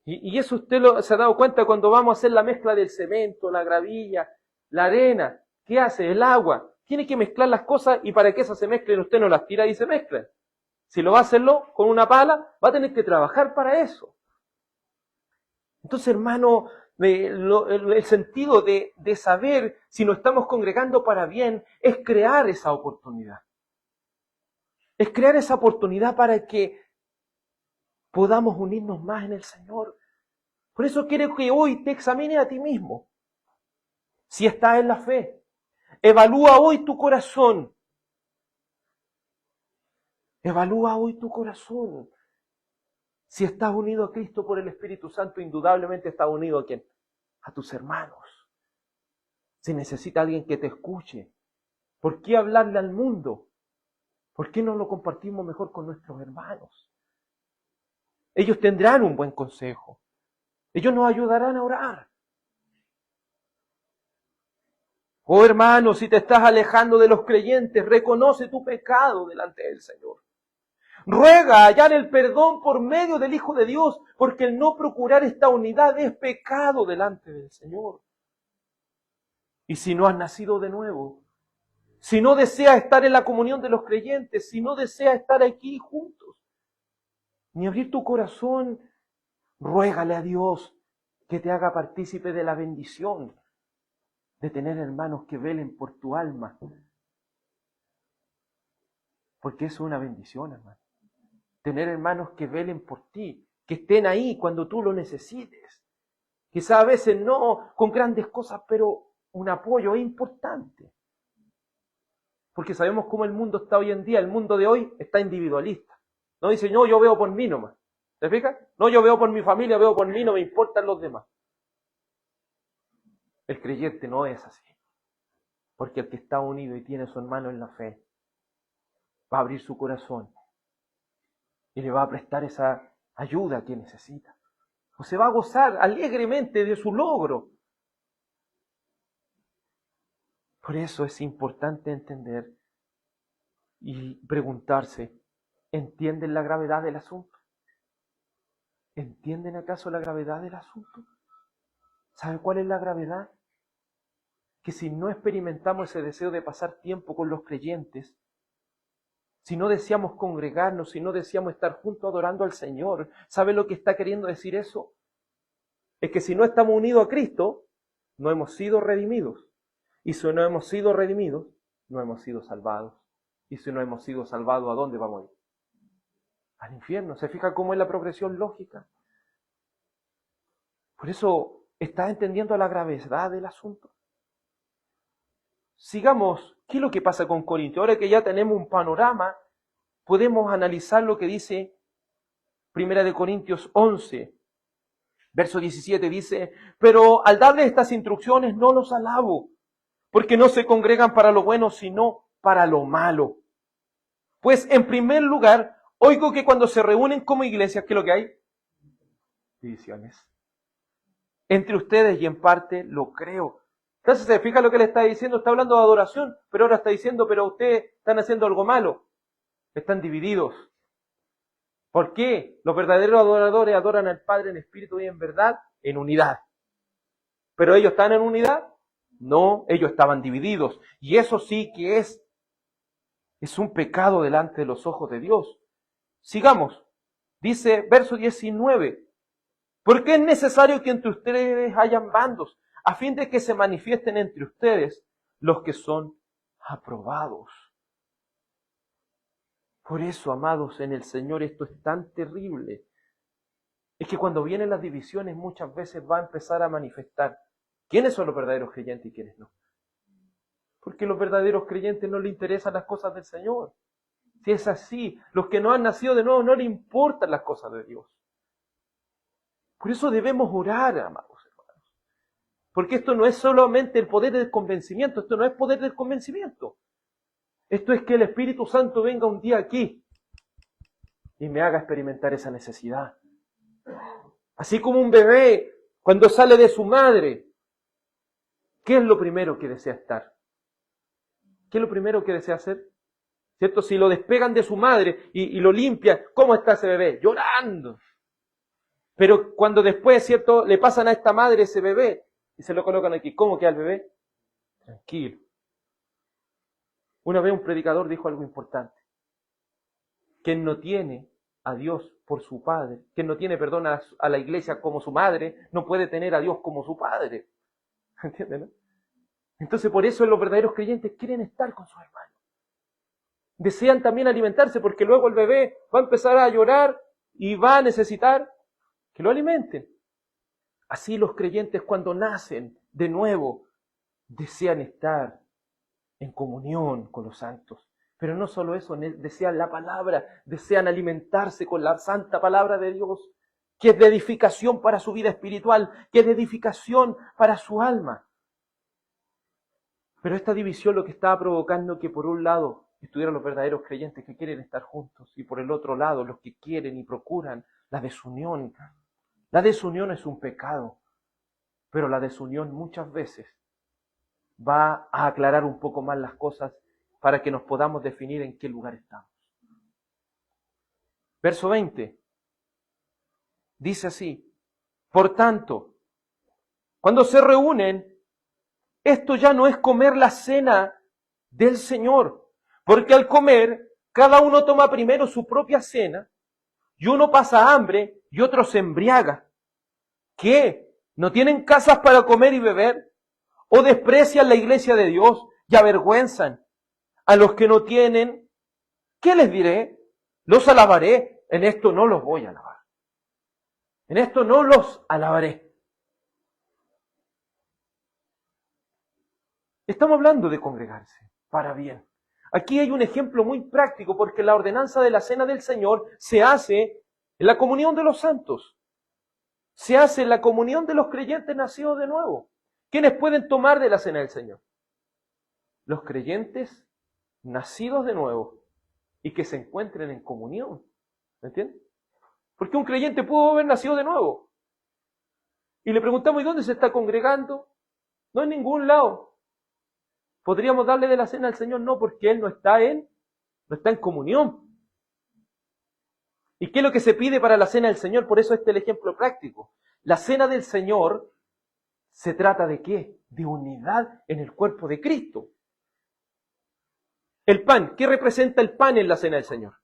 y eso usted se ha dado cuenta cuando vamos a hacer la mezcla del cemento, la gravilla, la arena. ¿Qué hace? El agua. Tiene que mezclar las cosas y para que esas se mezclen usted no las tira y se mezclan. Si lo va a hacerlo con una pala, va a tener que trabajar para eso. Entonces, hermano, el sentido de saber si nos estamos congregando para bien es crear esa oportunidad. Es crear esa oportunidad para que podamos unirnos más en el Señor. Por eso quiero que hoy te examines a ti mismo. Si estás en la fe. Evalúa hoy tu corazón. Evalúa hoy tu corazón. Si estás unido a Cristo por el Espíritu Santo, indudablemente estás unido ¿a quién? A tus hermanos. Si necesita alguien que te escuche, ¿por qué hablarle al mundo? ¿Por qué no lo compartimos mejor con nuestros hermanos? Ellos tendrán un buen consejo. Ellos nos ayudarán a orar. Oh hermano, si te estás alejando de los creyentes, reconoce tu pecado delante del Señor. Ruega hallar el perdón por medio del Hijo de Dios, porque el no procurar esta unidad es pecado delante del Señor. Y si no has nacido de nuevo, si no deseas estar en la comunión de los creyentes, si no deseas estar aquí juntos, ni abrir tu corazón, ruégale a Dios que te haga partícipe de la bendición de tener hermanos que velen por tu alma. Porque eso es una bendición, hermano. Tener hermanos que velen por ti, que estén ahí cuando tú lo necesites. Quizá a veces no con grandes cosas, pero un apoyo es importante. Porque sabemos cómo el mundo está hoy en día. El mundo de hoy está individualista. No dice, no, yo veo por mí nomás. ¿Te fijas? No, yo veo por mi familia, veo por mí, no me importan los demás. El creyente no es así. Porque el que está unido y tiene su hermano en la fe, va a abrir su corazón y le va a prestar esa ayuda que necesita. O se va a gozar alegremente de su logro. Por eso es importante entender y preguntarse, ¿entienden la gravedad del asunto? ¿Entienden acaso la gravedad del asunto? ¿Saben cuál es la gravedad? que si no experimentamos ese deseo de pasar tiempo con los creyentes, si no deseamos congregarnos, si no deseamos estar juntos adorando al Señor, ¿sabe lo que está queriendo decir eso? Es que si no estamos unidos a Cristo, no hemos sido redimidos. Y si no hemos sido redimidos, no hemos sido salvados. Y si no hemos sido salvados, ¿a dónde vamos a ir? Al infierno. ¿Se fija cómo es la progresión lógica? Por eso, ¿está entendiendo la gravedad del asunto? Sigamos, ¿qué es lo que pasa con Corintios? Ahora que ya tenemos un panorama, podemos analizar lo que dice 1 Corintios 11, verso 17, dice: pero al darles estas instrucciones no los alabo, porque no se congregan para lo bueno, sino para lo malo. Pues en primer lugar, oigo que cuando se reúnen como iglesias, ¿qué es lo que hay? Divisiones. Entre ustedes, y en parte lo creo. Entonces, ¿se fija lo que le está diciendo? Está hablando de adoración, pero ahora está diciendo: pero ustedes están haciendo algo malo. Están divididos. ¿Por qué? Los verdaderos adoradores adoran al Padre en espíritu y en verdad, en unidad. ¿Pero ellos están en unidad? No, ellos estaban divididos. Y eso sí que es un pecado delante de los ojos de Dios. Sigamos. Dice verso 19. Porque es necesario que entre ustedes hayan bandos, a fin de que se manifiesten entre ustedes los que son aprobados. Por eso, amados, en el Señor esto es tan terrible. Es que cuando vienen las divisiones muchas veces va a empezar a manifestar quiénes son los verdaderos creyentes y quiénes no. Porque a los verdaderos creyentes no les interesan las cosas del Señor. Si es así, los que no han nacido de nuevo no les importan las cosas de Dios. Por eso debemos orar, amados hermanos. Porque esto no es solamente el poder del convencimiento, esto no es poder del convencimiento. Esto es que el Espíritu Santo venga un día aquí y me haga experimentar esa necesidad. Así como un bebé cuando sale de su madre, ¿qué es lo primero que desea estar? ¿Qué es lo primero que desea hacer? ¿Cierto? Si lo despegan de su madre y lo limpian, ¿cómo está ese bebé? Llorando. Pero cuando después, ¿cierto?, le pasan a esta madre ese bebé y se lo colocan aquí, ¿cómo queda el bebé? Tranquilo. Una vez un predicador dijo algo importante. Quien no tiene a Dios por su padre, quien no tiene, perdón, a la iglesia como su madre, no puede tener a Dios como su padre. ¿Entienden, no? Entonces por eso los verdaderos creyentes quieren estar con sus hermanos. Desean también alimentarse porque luego el bebé va a empezar a llorar y va a necesitar que lo alimenten. Así los creyentes cuando nacen de nuevo desean estar en comunión con los santos. Pero no solo eso, desean la palabra, desean alimentarse con la santa palabra de Dios, que es de edificación para su vida espiritual, que es de edificación para su alma. Pero esta división lo que estaba provocando que por un lado estuvieran los verdaderos creyentes que quieren estar juntos y por el otro lado los que quieren y procuran la desunión. La desunión es un pecado, pero la desunión muchas veces va a aclarar un poco más las cosas para que nos podamos definir en qué lugar estamos. Verso 20 dice así: por tanto, cuando se reúnen, esto ya no es comer la cena del Señor, porque al comer, cada uno toma primero su propia cena, y uno pasa hambre y otro se embriaga. ¿Qué? ¿No tienen casas para comer y beber? ¿O desprecian la iglesia de Dios y avergüenzan a los que no tienen? ¿Qué les diré? Los alabaré. En esto no los voy a alabar. En esto no los alabaré. Estamos hablando de congregarse para bien. Aquí hay un ejemplo muy práctico porque la ordenanza de la cena del Señor se hace en la comunión de los santos. Se hace en la comunión de los creyentes nacidos de nuevo. ¿Quiénes pueden tomar de la cena del Señor? Los creyentes nacidos de nuevo y que se encuentren en comunión. ¿Me entienden? Porque un creyente pudo haber nacido de nuevo. Y le preguntamos: ¿y dónde se está congregando? No en ningún lado. ¿Podríamos darle de la cena al Señor? No, porque Él no está en comunión. ¿Y qué es lo que se pide para la cena del Señor? Por eso este es el ejemplo práctico. La cena del Señor Se trata de ¿qué? De unidad en el cuerpo de Cristo. El pan, ¿qué representa el pan en la cena del Señor?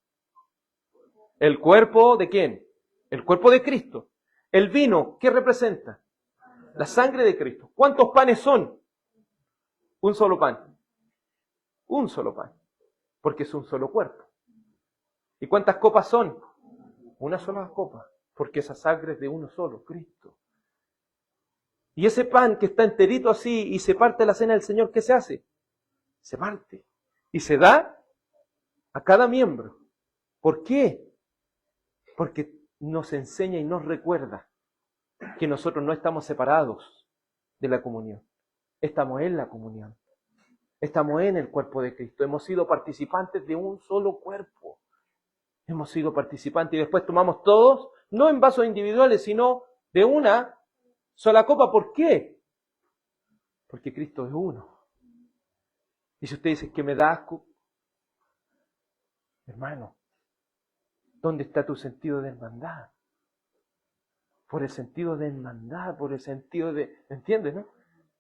¿El cuerpo de quién? El cuerpo de Cristo. El vino, ¿qué representa? La sangre de Cristo. ¿Cuántos panes son? Un solo pan. Un solo pan. Porque es un solo cuerpo. ¿Y cuántas copas son? Una sola copa. Porque esa sangre es de uno solo, Cristo. Y ese pan que está enterito así y se parte la cena del Señor, ¿qué se hace? Se parte. Y se da a cada miembro. ¿Por qué? Porque nos enseña y nos recuerda que nosotros no estamos separados de la comunión. Estamos en la comunión. Estamos en el cuerpo de Cristo. Hemos sido participantes de un solo cuerpo. Hemos sido participantes y después tomamos todos, no en vasos individuales, sino de una sola copa. ¿Por qué? Porque Cristo es uno. Y si usted dice que me da asco, hermano, ¿dónde está tu sentido de hermandad? Por el sentido de hermandad, por el sentido de... ¿Entiendes, no?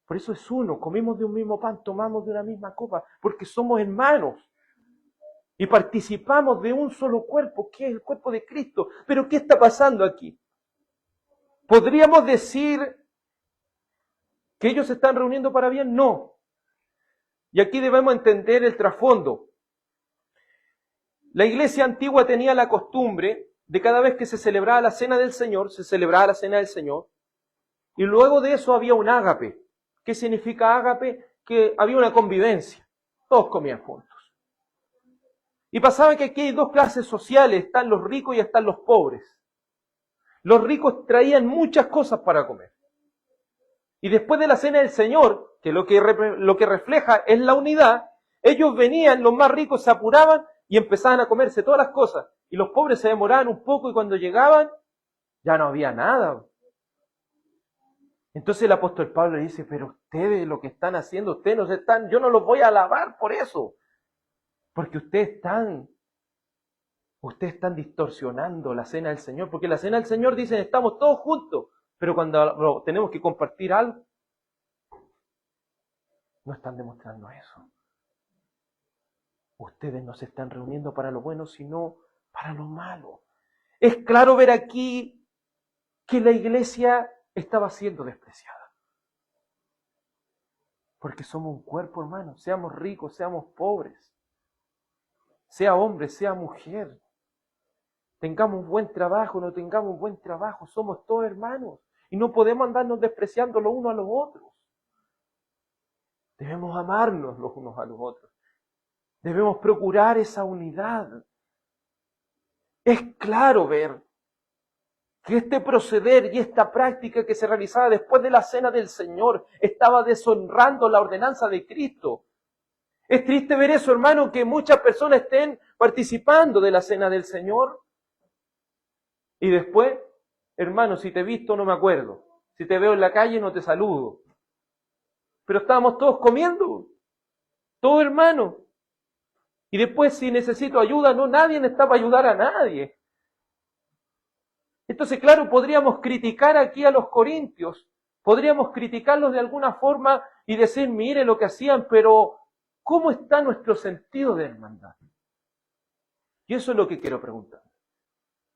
Por eso es uno. Comimos de un mismo pan, tomamos de una misma copa, porque somos hermanos. Y participamos de un solo cuerpo, que es el cuerpo de Cristo. Pero ¿qué está pasando aquí? ¿Podríamos decir que ellos se están reuniendo para bien? No. Y aquí debemos entender el trasfondo. La iglesia antigua tenía la costumbre de cada vez que se celebraba la cena del Señor, se celebraba la cena del Señor, y luego de eso había un ágape. ¿Qué significa ágape? Que había una convivencia. Todos comían juntos. Y pasaba que aquí hay dos clases sociales, están los ricos y están los pobres. Los ricos traían muchas cosas para comer. Y después de la cena del Señor, que lo que refleja es la unidad, ellos venían, los más ricos se apuraban y empezaban a comerse todas las cosas. Y los pobres se demoraban un poco y cuando llegaban, ya no había nada. Entonces el apóstol Pablo le dice, pero ustedes lo que están haciendo, yo no los voy a alabar por eso. Porque ustedes están distorsionando la cena del Señor. Porque la cena del Señor dicen, estamos todos juntos. Pero cuando tenemos que compartir algo, no están demostrando eso. Ustedes no se están reuniendo para lo bueno, sino para lo malo. Es claro ver aquí que la iglesia estaba siendo despreciada. Porque somos un cuerpo, hermano. Seamos ricos, seamos pobres. Sea hombre, sea mujer. Tengamos buen trabajo, no tengamos buen trabajo. Somos todos hermanos. Y no podemos andarnos despreciando los unos a los otros. Debemos amarnos los unos a los otros. Debemos procurar esa unidad. Es claro ver que este proceder y esta práctica que se realizaba después de la cena del Señor estaba deshonrando la ordenanza de Cristo. Es triste ver eso, hermano, que muchas personas estén participando de la cena del Señor y después, hermano, si te he visto no me acuerdo. Si te veo en la calle no te saludo. Pero estábamos todos comiendo, todos hermanos. Y después si necesito ayuda, no, nadie está para ayudar a nadie. Entonces, claro, podríamos criticar aquí a los corintios, podríamos criticarlos de alguna forma y decir, mire lo que hacían, pero ¿cómo está nuestro sentido de hermandad? Y eso es lo que quiero preguntar.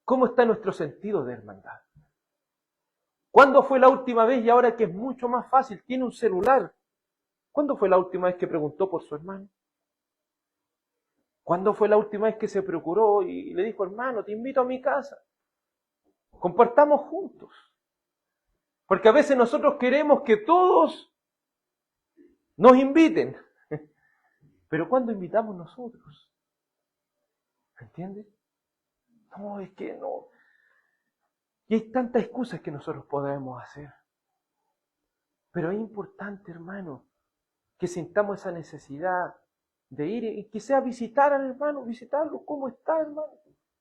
¿Cómo está nuestro sentido de hermandad? ¿Cuándo fue la última vez, y ahora que es mucho más fácil, tiene un celular? ¿Cuándo fue la última vez que preguntó por su hermano? ¿Cuándo fue la última vez que se procuró y le dijo, hermano, te invito a mi casa? Compartamos juntos. Porque a veces nosotros queremos que todos nos inviten. Pero ¿cuándo invitamos nosotros? ¿Entiendes? No, es que no. Y hay tantas excusas que nosotros podemos hacer. Pero es importante, hermano, que sintamos esa necesidad de ir y que sea visitar al hermano, visitarlo. ¿Cómo está, hermano?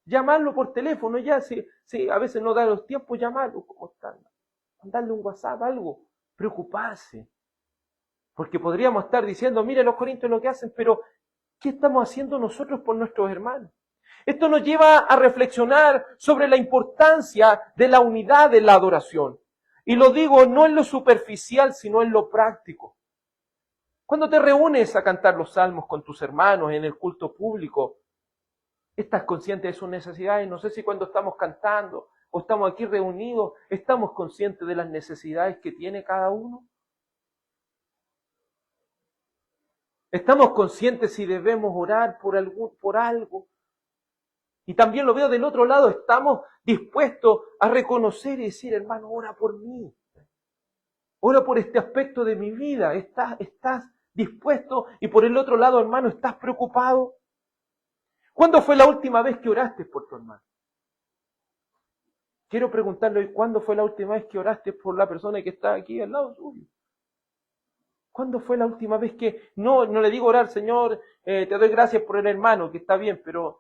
Llamarlo por teléfono, ya si a veces no da los tiempos, llamarlo. ¿Cómo está? Mandarle un WhatsApp, algo. Preocuparse. Porque podríamos estar diciendo, mire los corintios lo que hacen, pero ¿qué estamos haciendo nosotros por nuestros hermanos? Esto nos lleva a reflexionar sobre la importancia de la unidad de la adoración. Y lo digo no en lo superficial, sino en lo práctico. Cuando te reúnes a cantar los salmos con tus hermanos en el culto público, ¿estás consciente de sus necesidades? No sé si cuando estamos cantando o estamos aquí reunidos, ¿estamos conscientes de las necesidades que tiene cada uno? ¿Estamos conscientes si debemos orar por algo? Y también lo veo del otro lado, estamos dispuestos a reconocer y decir, hermano, ora por mí. Ora por este aspecto de mi vida. ¿Estás dispuesto? Y por el otro lado, hermano, ¿estás preocupado? ¿Cuándo fue la última vez que oraste por tu hermano? Quiero preguntarle hoy, ¿cuándo fue la última vez que oraste por la persona que está aquí al lado suyo? ¿Cuándo fue la última vez que, no le digo orar, Señor, te doy gracias por el hermano, que está bien, pero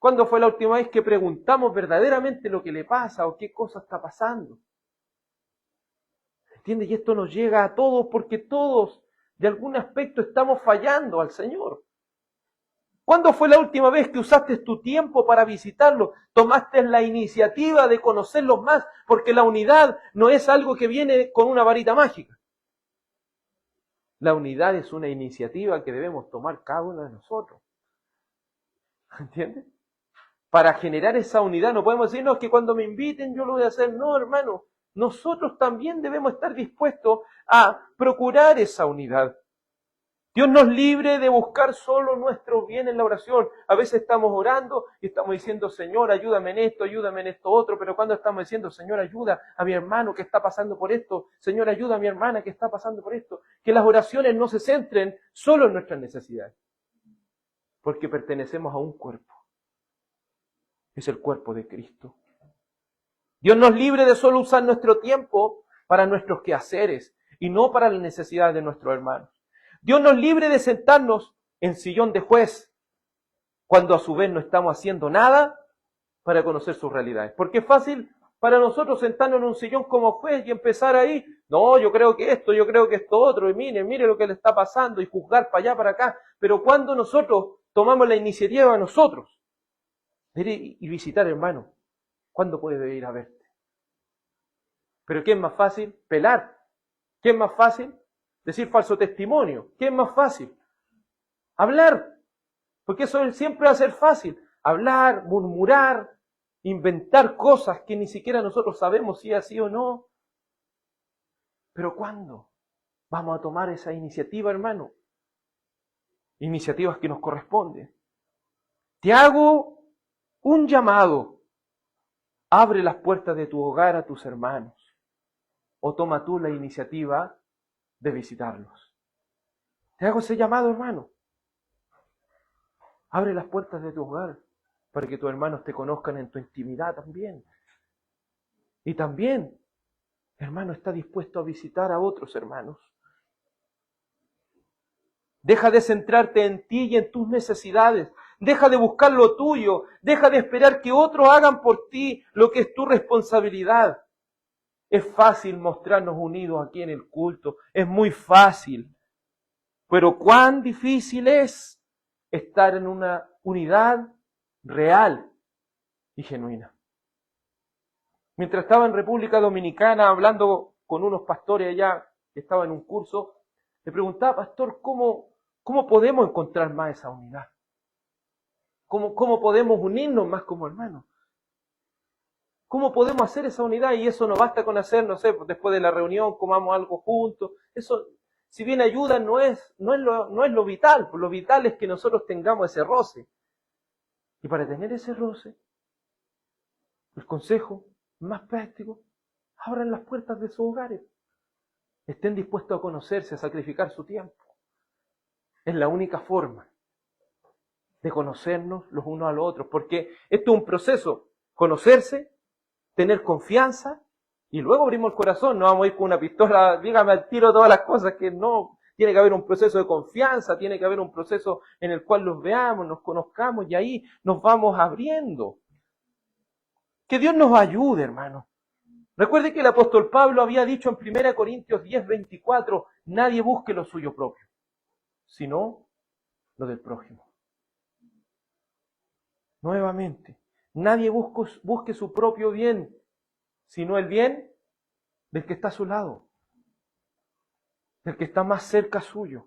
¿cuándo fue la última vez que preguntamos verdaderamente lo que le pasa o qué cosa está pasando? ¿Entiendes? Y esto nos llega a todos porque todos, de algún aspecto, estamos fallando al Señor. ¿Cuándo fue la última vez que usaste tu tiempo para visitarlo? Tomaste la iniciativa de conocerlos más, porque la unidad no es algo que viene con una varita mágica. La unidad es una iniciativa que debemos tomar cada uno de nosotros. ¿Entiendes? Para generar esa unidad no podemos decir, no, es que cuando me inviten yo lo voy a hacer. No, hermano, nosotros también debemos estar dispuestos a procurar esa unidad. Dios nos libre de buscar solo nuestro bien en la oración. A veces estamos orando y estamos diciendo, Señor, ayúdame en esto otro, pero cuando estamos diciendo, Señor, ayuda a mi hermano que está pasando por esto, Señor, ayuda a mi hermana que está pasando por esto, que las oraciones no se centren solo en nuestras necesidades, porque pertenecemos a un cuerpo. Es el cuerpo de Cristo. Dios nos libre de solo usar nuestro tiempo para nuestros quehaceres y no para las necesidades de nuestros hermanos. Dios nos libre de sentarnos en sillón de juez cuando a su vez no estamos haciendo nada para conocer sus realidades. Porque es fácil para nosotros sentarnos en un sillón como juez y empezar ahí, no, yo creo que esto, yo creo que esto otro, y mire lo que le está pasando y juzgar para allá, para acá. Pero cuando nosotros tomamos la iniciativa nosotros de ir y visitar, hermano, ¿cuándo puede ir a verte? Pero ¿qué es más fácil? Pelar. ¿Qué es más fácil? Decir falso testimonio. ¿Qué es más fácil? Hablar. Porque eso siempre va a ser fácil. Hablar, murmurar, inventar cosas que ni siquiera nosotros sabemos si es así o no. Pero ¿cuándo vamos a tomar esa iniciativa, hermano? Iniciativas que nos corresponden. Te hago un llamado. Abre las puertas de tu hogar a tus hermanos. O toma tú la iniciativa de visitarlos. Te hago ese llamado, hermano. Abre las puertas de tu hogar para que tus hermanos te conozcan en tu intimidad también. Y también, hermano, está dispuesto a visitar a otros hermanos. Deja de centrarte en ti y en tus necesidades. Deja de buscar lo tuyo. Deja de esperar que otros hagan por ti lo que es tu responsabilidad. Es fácil mostrarnos unidos aquí en el culto. Es muy fácil. Pero cuán difícil es estar en una unidad real y genuina. Mientras estaba en República Dominicana hablando con unos pastores allá que estaban en un curso, le preguntaba, pastor, ¿cómo podemos encontrar más esa unidad? ¿Cómo podemos unirnos más como hermanos? ¿Cómo podemos hacer esa unidad? Y eso no basta con hacer, no sé, después de la reunión comamos algo juntos. Eso, si bien ayuda, no es lo vital. Lo vital es que nosotros tengamos ese roce. Y para tener ese roce, el consejo más práctico, abran las puertas de sus hogares. Estén dispuestos a conocerse, a sacrificar su tiempo. Es la única forma de conocernos los unos a los otros, porque esto es un proceso, conocerse, tener confianza, y luego abrimos el corazón. No vamos a ir con una pistola, dígame al tiro todas las cosas, que no. Tiene que haber un proceso de confianza, tiene que haber un proceso en el cual los veamos, nos conozcamos, y ahí nos vamos abriendo. Que Dios nos ayude, hermano. Recuerde que el apóstol Pablo había dicho en 1 Corintios 10:24, nadie busque lo suyo propio, sino lo del prójimo. Nuevamente, nadie busque su propio bien, sino el bien del que está a su lado, del que está más cerca suyo.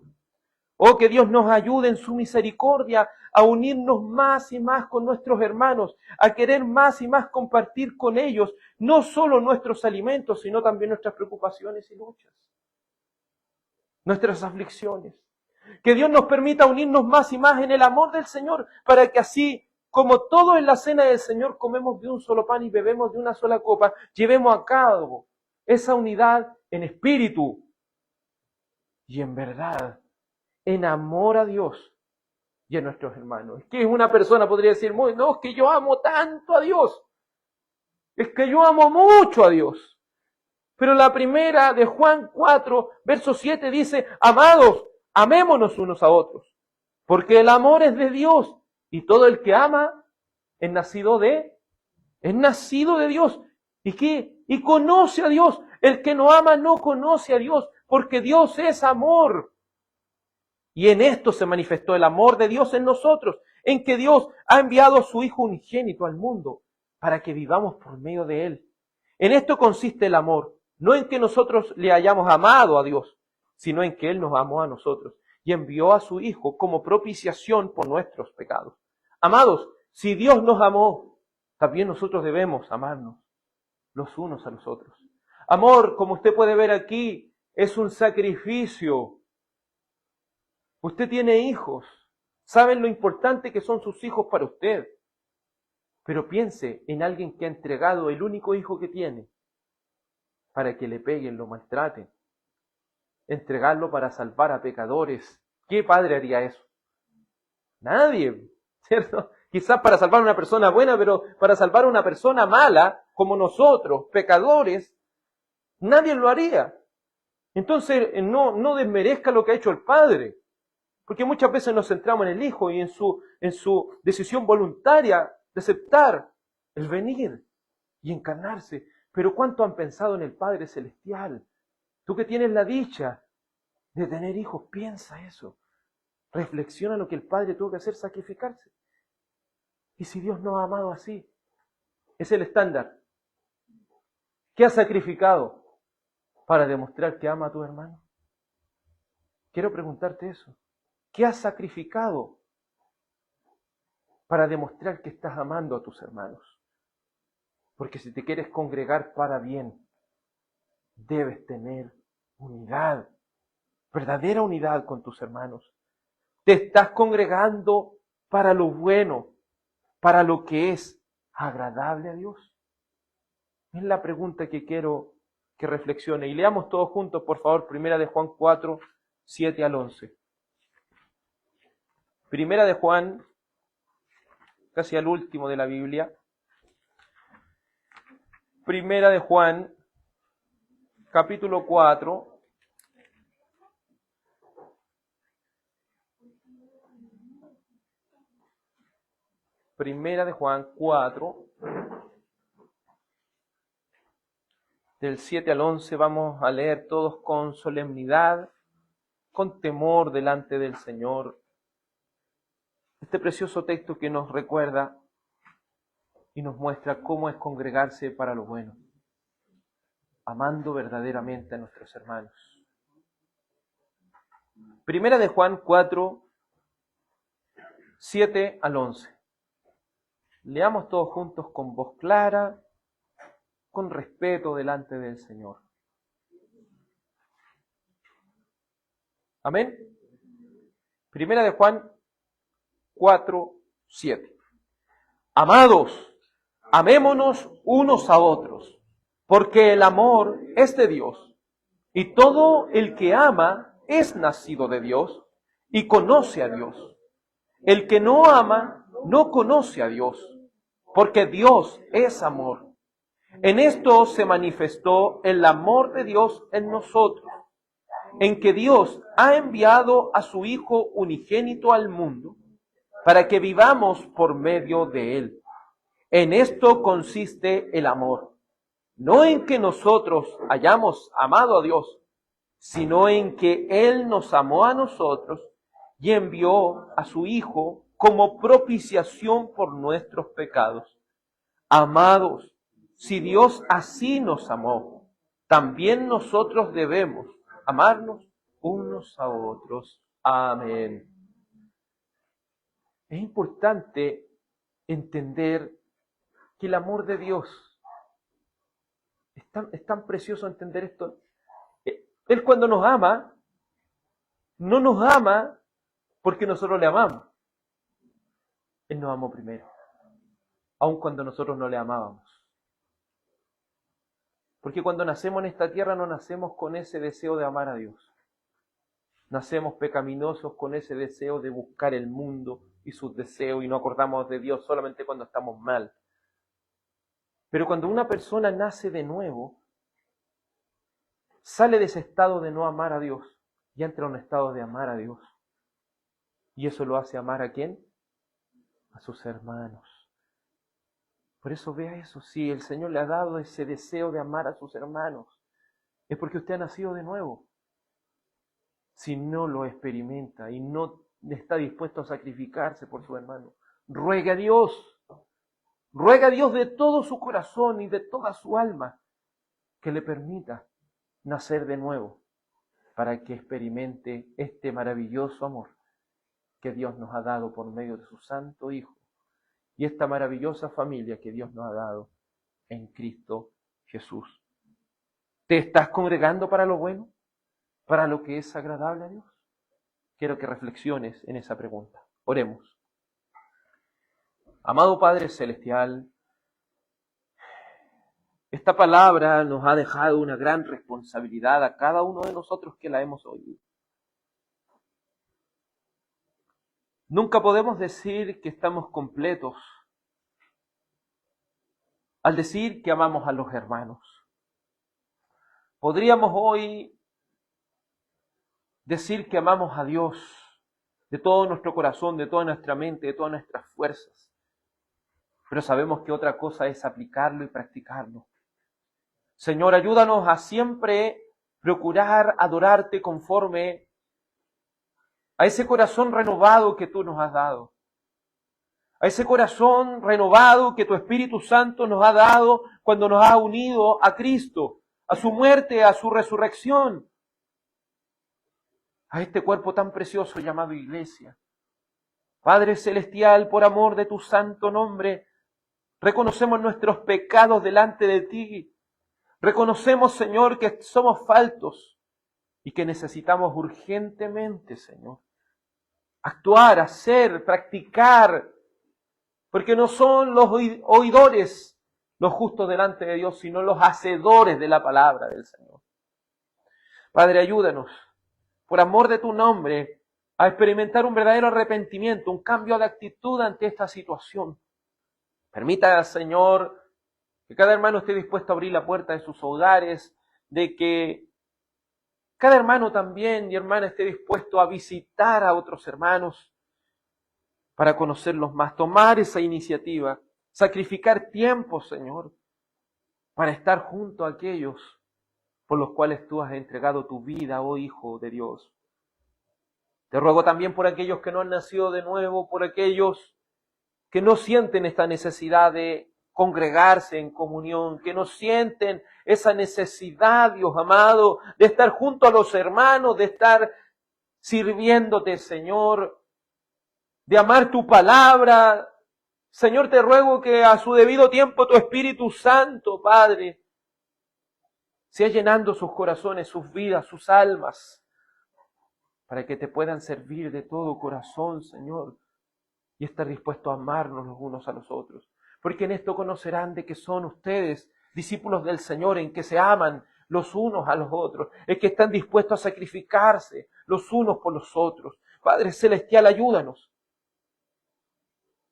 Oh, que Dios nos ayude en su misericordia a unirnos más y más con nuestros hermanos, a querer más y más compartir con ellos, no solo nuestros alimentos, sino también nuestras preocupaciones y luchas, nuestras aflicciones. Que Dios nos permita unirnos más y más en el amor del Señor, para que así, como todos en la cena del Señor comemos de un solo pan y bebemos de una sola copa, llevemos a cabo esa unidad en espíritu y en verdad, en amor a Dios y a nuestros hermanos. Es que una persona podría decir, no, es que yo amo tanto a Dios, es que yo amo mucho a Dios. Pero la primera de Juan 4, verso 7 dice, amados, amémonos unos a otros, porque el amor es de Dios, y todo el que ama es nacido de Dios. ¿Y qué? Y conoce a Dios. El que no ama no conoce a Dios, porque Dios es amor. Y en esto se manifestó el amor de Dios en nosotros, en que Dios ha enviado a su Hijo unigénito al mundo para que vivamos por medio de Él. En esto consiste el amor, no en que nosotros le hayamos amado a Dios, sino en que Él nos amó a nosotros y envió a su Hijo como propiciación por nuestros pecados. Amados, si Dios nos amó, también nosotros debemos amarnos los unos a los otros. Amor, como usted puede ver aquí, es un sacrificio. Usted tiene hijos, saben lo importante que son sus hijos para usted, pero piense en alguien que ha entregado el único hijo que tiene para que le peguen, lo maltraten, entregarlo para salvar a pecadores. ¿Qué padre haría eso? Nadie, ¿cierto? Quizás para salvar a una persona buena, pero para salvar a una persona mala, como nosotros, pecadores, nadie lo haría. Entonces, no desmerezca lo que ha hecho el Padre, porque muchas veces nos centramos en el Hijo y en su decisión voluntaria de aceptar el venir y encarnarse. Pero ¿cuánto han pensado en el Padre Celestial? Tú que tienes la dicha de tener hijos, piensa eso. Reflexiona lo que el Padre tuvo que hacer, sacrificarse. ¿Y si Dios nos ha amado así? Es el estándar. ¿Qué has sacrificado para demostrar que ama a tu hermano? Quiero preguntarte eso. ¿Qué has sacrificado para demostrar que estás amando a tus hermanos? Porque si te quieres congregar para bien, debes tener unidad, verdadera unidad con tus hermanos. Te estás congregando para lo bueno, para lo que es agradable a Dios. Es la pregunta que quiero que reflexione. Y leamos todos juntos, por favor, Primera de Juan 4, 7 al 11. Primera de Juan, casi al último de la Biblia. Primera de Juan, capítulo 4. Primera de Juan 4, del 7 al 11, vamos a leer todos con solemnidad, con temor delante del Señor. Este precioso texto que nos recuerda y nos muestra cómo es congregarse para lo bueno, amando verdaderamente a nuestros hermanos. Primera de Juan 4, 7 al 11. Leamos todos juntos con voz clara, con respeto delante del Señor. Amén. Primera de Juan 4, 7. Amados, amémonos unos a otros, porque el amor es de Dios, y todo el que ama es nacido de Dios y conoce a Dios. El que no ama no conoce a Dios, porque Dios es amor. En esto se manifestó el amor de Dios en nosotros, en que Dios ha enviado a su Hijo unigénito al mundo para que vivamos por medio de Él. En esto consiste el amor, no en que nosotros hayamos amado a Dios, sino en que Él nos amó a nosotros y envió a su Hijo como propiciación por nuestros pecados. Amados, si Dios así nos amó, también nosotros debemos amarnos unos a otros. Amén. Es importante entender que el amor de Dios, es tan precioso entender esto. Él cuando nos ama, no nos ama porque nosotros le amamos. Él nos amó primero, aun cuando nosotros no le amábamos. Porque cuando nacemos en esta tierra no nacemos con ese deseo de amar a Dios. Nacemos pecaminosos con ese deseo de buscar el mundo y sus deseos y no acordamos de Dios solamente cuando estamos mal. Pero cuando una persona nace de nuevo, sale de ese estado de no amar a Dios y entra a un estado de amar a Dios. Y eso lo hace amar ¿a quién? A sus hermanos. Por eso vea eso, si el Señor le ha dado ese deseo de amar a sus hermanos, es porque usted ha nacido de nuevo. Si no lo experimenta y no está dispuesto a sacrificarse por su hermano, ruega a Dios de todo su corazón y de toda su alma que le permita nacer de nuevo para que experimente este maravilloso amor que Dios nos ha dado por medio de su Santo Hijo y esta maravillosa familia que Dios nos ha dado en Cristo Jesús. ¿Te estás congregando para lo bueno? ¿Para lo que es agradable a Dios? Quiero que reflexiones en esa pregunta. Oremos. Amado Padre Celestial, esta palabra nos ha dejado una gran responsabilidad a cada uno de nosotros que la hemos oído. Nunca podemos decir que estamos completos al decir que amamos a los hermanos. Podríamos hoy decir que amamos a Dios de todo nuestro corazón, de toda nuestra mente, de todas nuestras fuerzas. Pero sabemos que otra cosa es aplicarlo y practicarlo. Señor, ayúdanos a siempre procurar adorarte conforme a ese corazón renovado que tú nos has dado. A ese corazón renovado que tu Espíritu Santo nos ha dado cuando nos ha unido a Cristo, a su muerte, a su resurrección, a este cuerpo tan precioso llamado Iglesia. Padre Celestial, por amor de tu santo nombre, reconocemos nuestros pecados delante de ti. Reconocemos, Señor, que somos faltos y que necesitamos urgentemente, Señor, actuar, hacer, practicar, porque no son los oidores los justos delante de Dios, sino los hacedores de la palabra del Señor. Padre, ayúdanos, por amor de tu nombre, a experimentar un verdadero arrepentimiento, un cambio de actitud ante esta situación. Permita, Señor, que cada hermano esté dispuesto a abrir la puerta de sus hogares, de que cada hermano también y hermana esté dispuesto a visitar a otros hermanos para conocerlos más, tomar esa iniciativa, sacrificar tiempo, Señor, para estar junto a aquellos por los cuales tú has entregado tu vida, oh Hijo de Dios. Te ruego también por aquellos que no han nacido de nuevo, por aquellos que no sienten esta necesidad de congregarse en comunión, que no sienten esa necesidad, Dios amado, de estar junto a los hermanos, de estar sirviéndote, Señor, de amar tu palabra. Señor, te ruego que a su debido tiempo tu Espíritu Santo, Padre, sea llenando sus corazones, sus vidas, sus almas, para que te puedan servir de todo corazón, Señor, y estar dispuestos a amarnos los unos a los otros. Porque en esto conocerán de que son ustedes discípulos del Señor, en que se aman los unos a los otros, en que están dispuestos a sacrificarse los unos por los otros. Padre Celestial, ayúdanos.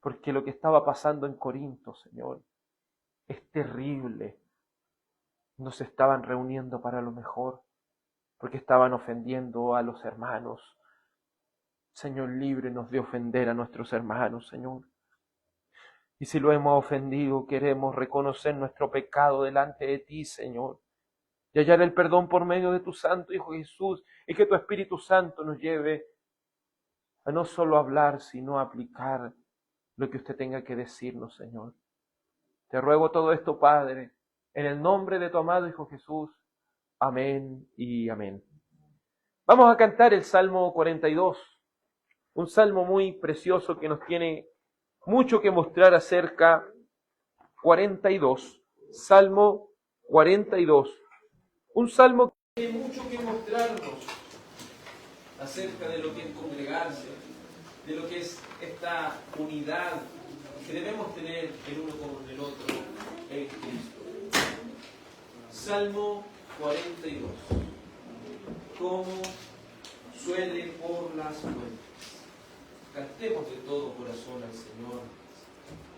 Porque lo que estaba pasando en Corinto, Señor, es terrible. No se estaban reuniendo para lo mejor, porque estaban ofendiendo a los hermanos. Señor, líbrenos de ofender a nuestros hermanos, Señor. Y si lo hemos ofendido, queremos reconocer nuestro pecado delante de ti, Señor, y hallar el perdón por medio de tu Santo Hijo Jesús, y que tu Espíritu Santo nos lleve a no solo hablar, sino a aplicar lo que usted tenga que decirnos, Señor. Te ruego todo esto, Padre, en el nombre de tu amado Hijo Jesús, Amén y amén. Vamos a cantar el Salmo 42, un salmo muy precioso que nos tiene mucho que mostrar acerca 42, Salmo 42, un salmo que tiene mucho que mostrarnos acerca de lo que es congregarse, de lo que es esta unidad que debemos tener el uno con el otro en Cristo. Salmo 42. Como suele por las fuentes. Cantemos de todo corazón al Señor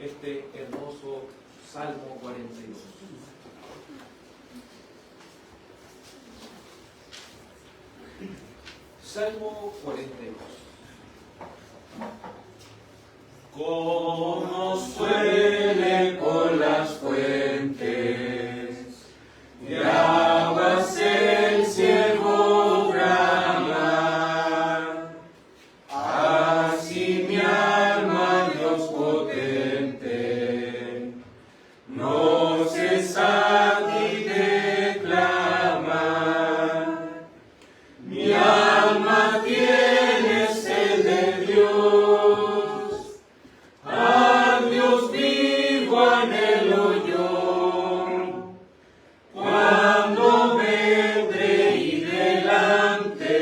este hermoso Salmo 42. Salmo 42. Como suele por las fuentes de aguas el ciervo brama, así mi alma, Dios potente, no cesa y declama. Mi alma tiene sed de Dios, al Dios vivo anhelo yo. Cuando vendré y delante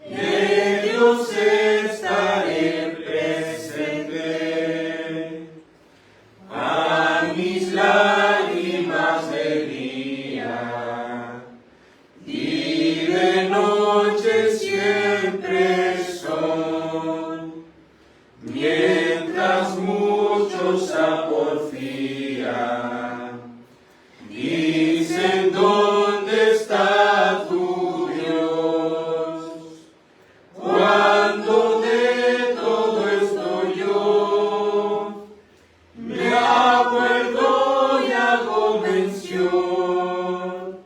de Dios estaré presente, a mis lágrimas de día y de noche siempre son, mientras muchos porfían, dicen: ¿dónde está tu Dios? Cuando de todo esto yo me acuerdo y hago mención,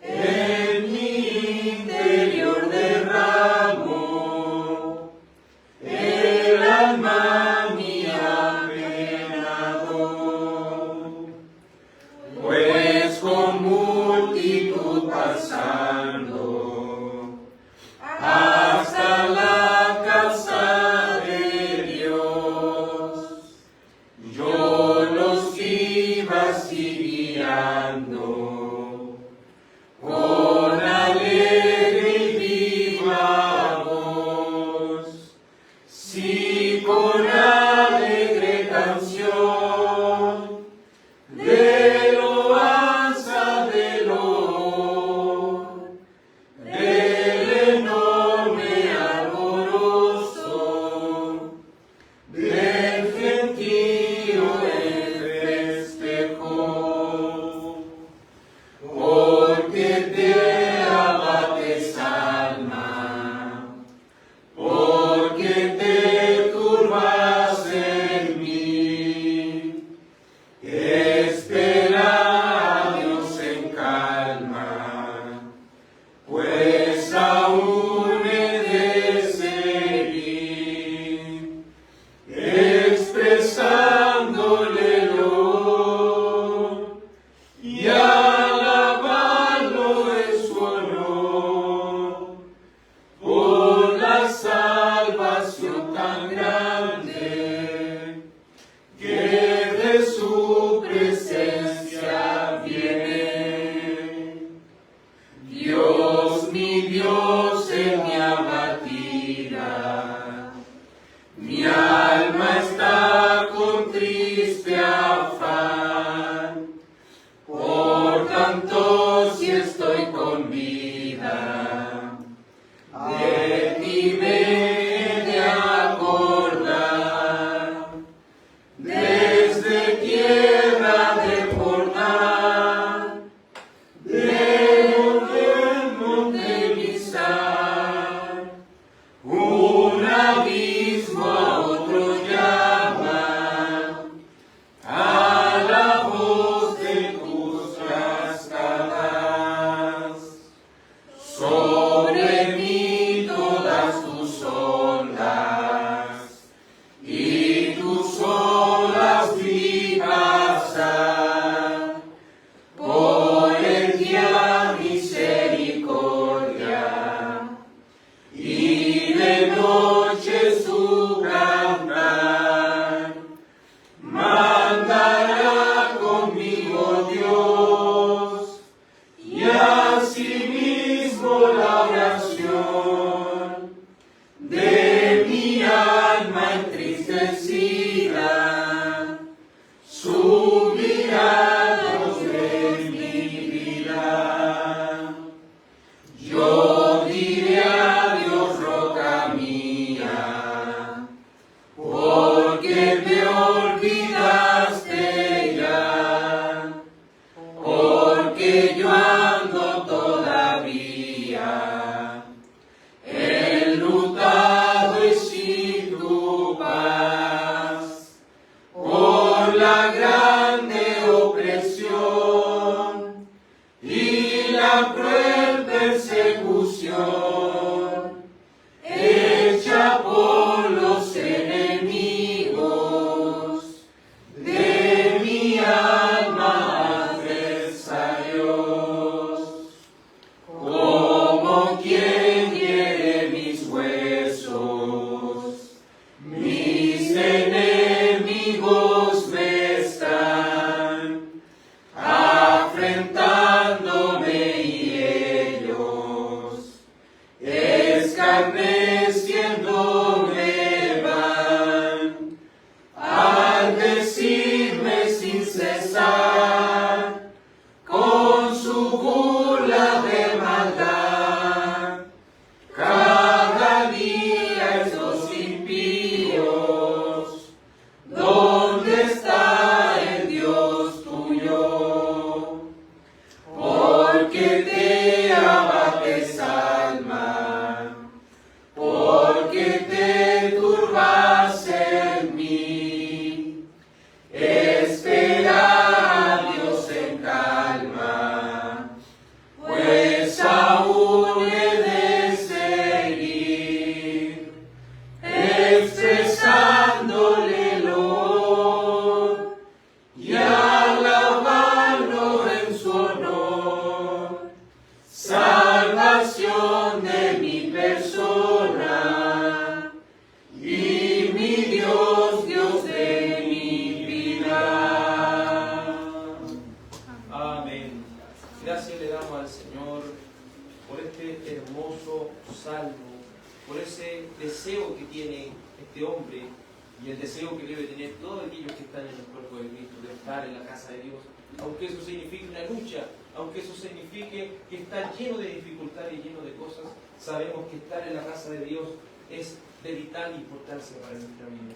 en mi interior derramo el alma mía penado, pues con multitud pasando hasta la casa de Dios, yo los iba así guiando con alegre y viva voz, sí, con alegre canción de loanza de loor, del enorme alborozo, del gentío el festejo. Porque te abates, alma, porque te turbas en mí. Espera a Dios en calma, pues aún he de seguir expresándole el honor y alabarlo en su honor por la salvación tan grande que de su presencia viene. Dios, mi Dios, en mi abatida, mi alma está con triste afán. Por tanto, si estoy con vida, de ti me he de acordar. Desde tierra de jornal, de monte pisar, un abismo a otro llama, a la voz de tus cascadas. la cruel persecución hecha por los enemigos de mi alma adversarios, como quien hiere mis huesos, mis enemigos me están afrentándome y ellos escarneciéndome van al decirme sin cesar con su burla de maldad cada día estos impíos. ¿Dónde está el Dios tuyo? Porque te abates, alma, porque te turbas en mí. Espera a Dios en calma, pues aún he de seguir expresándole el honor y alabarlo en su honor, salvación de mi persona y mi Dios, Dios de mi vida. Amén. Gracias le damos al Señor por este hermoso salmo, por ese deseo que tiene este hombre y el deseo que debe tener todos aquellos que están en el cuerpo de Cristo, de estar en la casa de Dios, aunque eso signifique una lucha, aunque eso signifique que está lleno de dificultades y lleno de cosas. Sabemos que estar en la casa de Dios es de vital importancia para nuestra vida.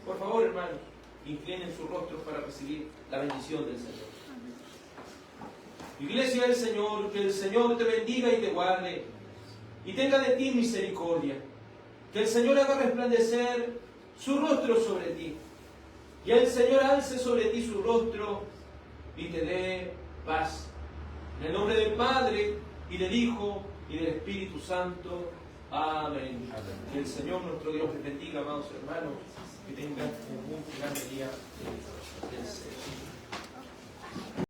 Por favor, hermanos, inclinen sus rostros para recibir la bendición del Señor. Iglesia del Señor, que el Señor te bendiga y te guarde, y tenga de ti misericordia. Que el Señor haga resplandecer su rostro sobre ti, y el Señor alce sobre ti su rostro y te dé paz. En el nombre del Padre, y del Hijo, y del Espíritu Santo. Amén. Que el Señor nuestro Dios les bendiga, amados hermanos, que tengan un gran día del Señor.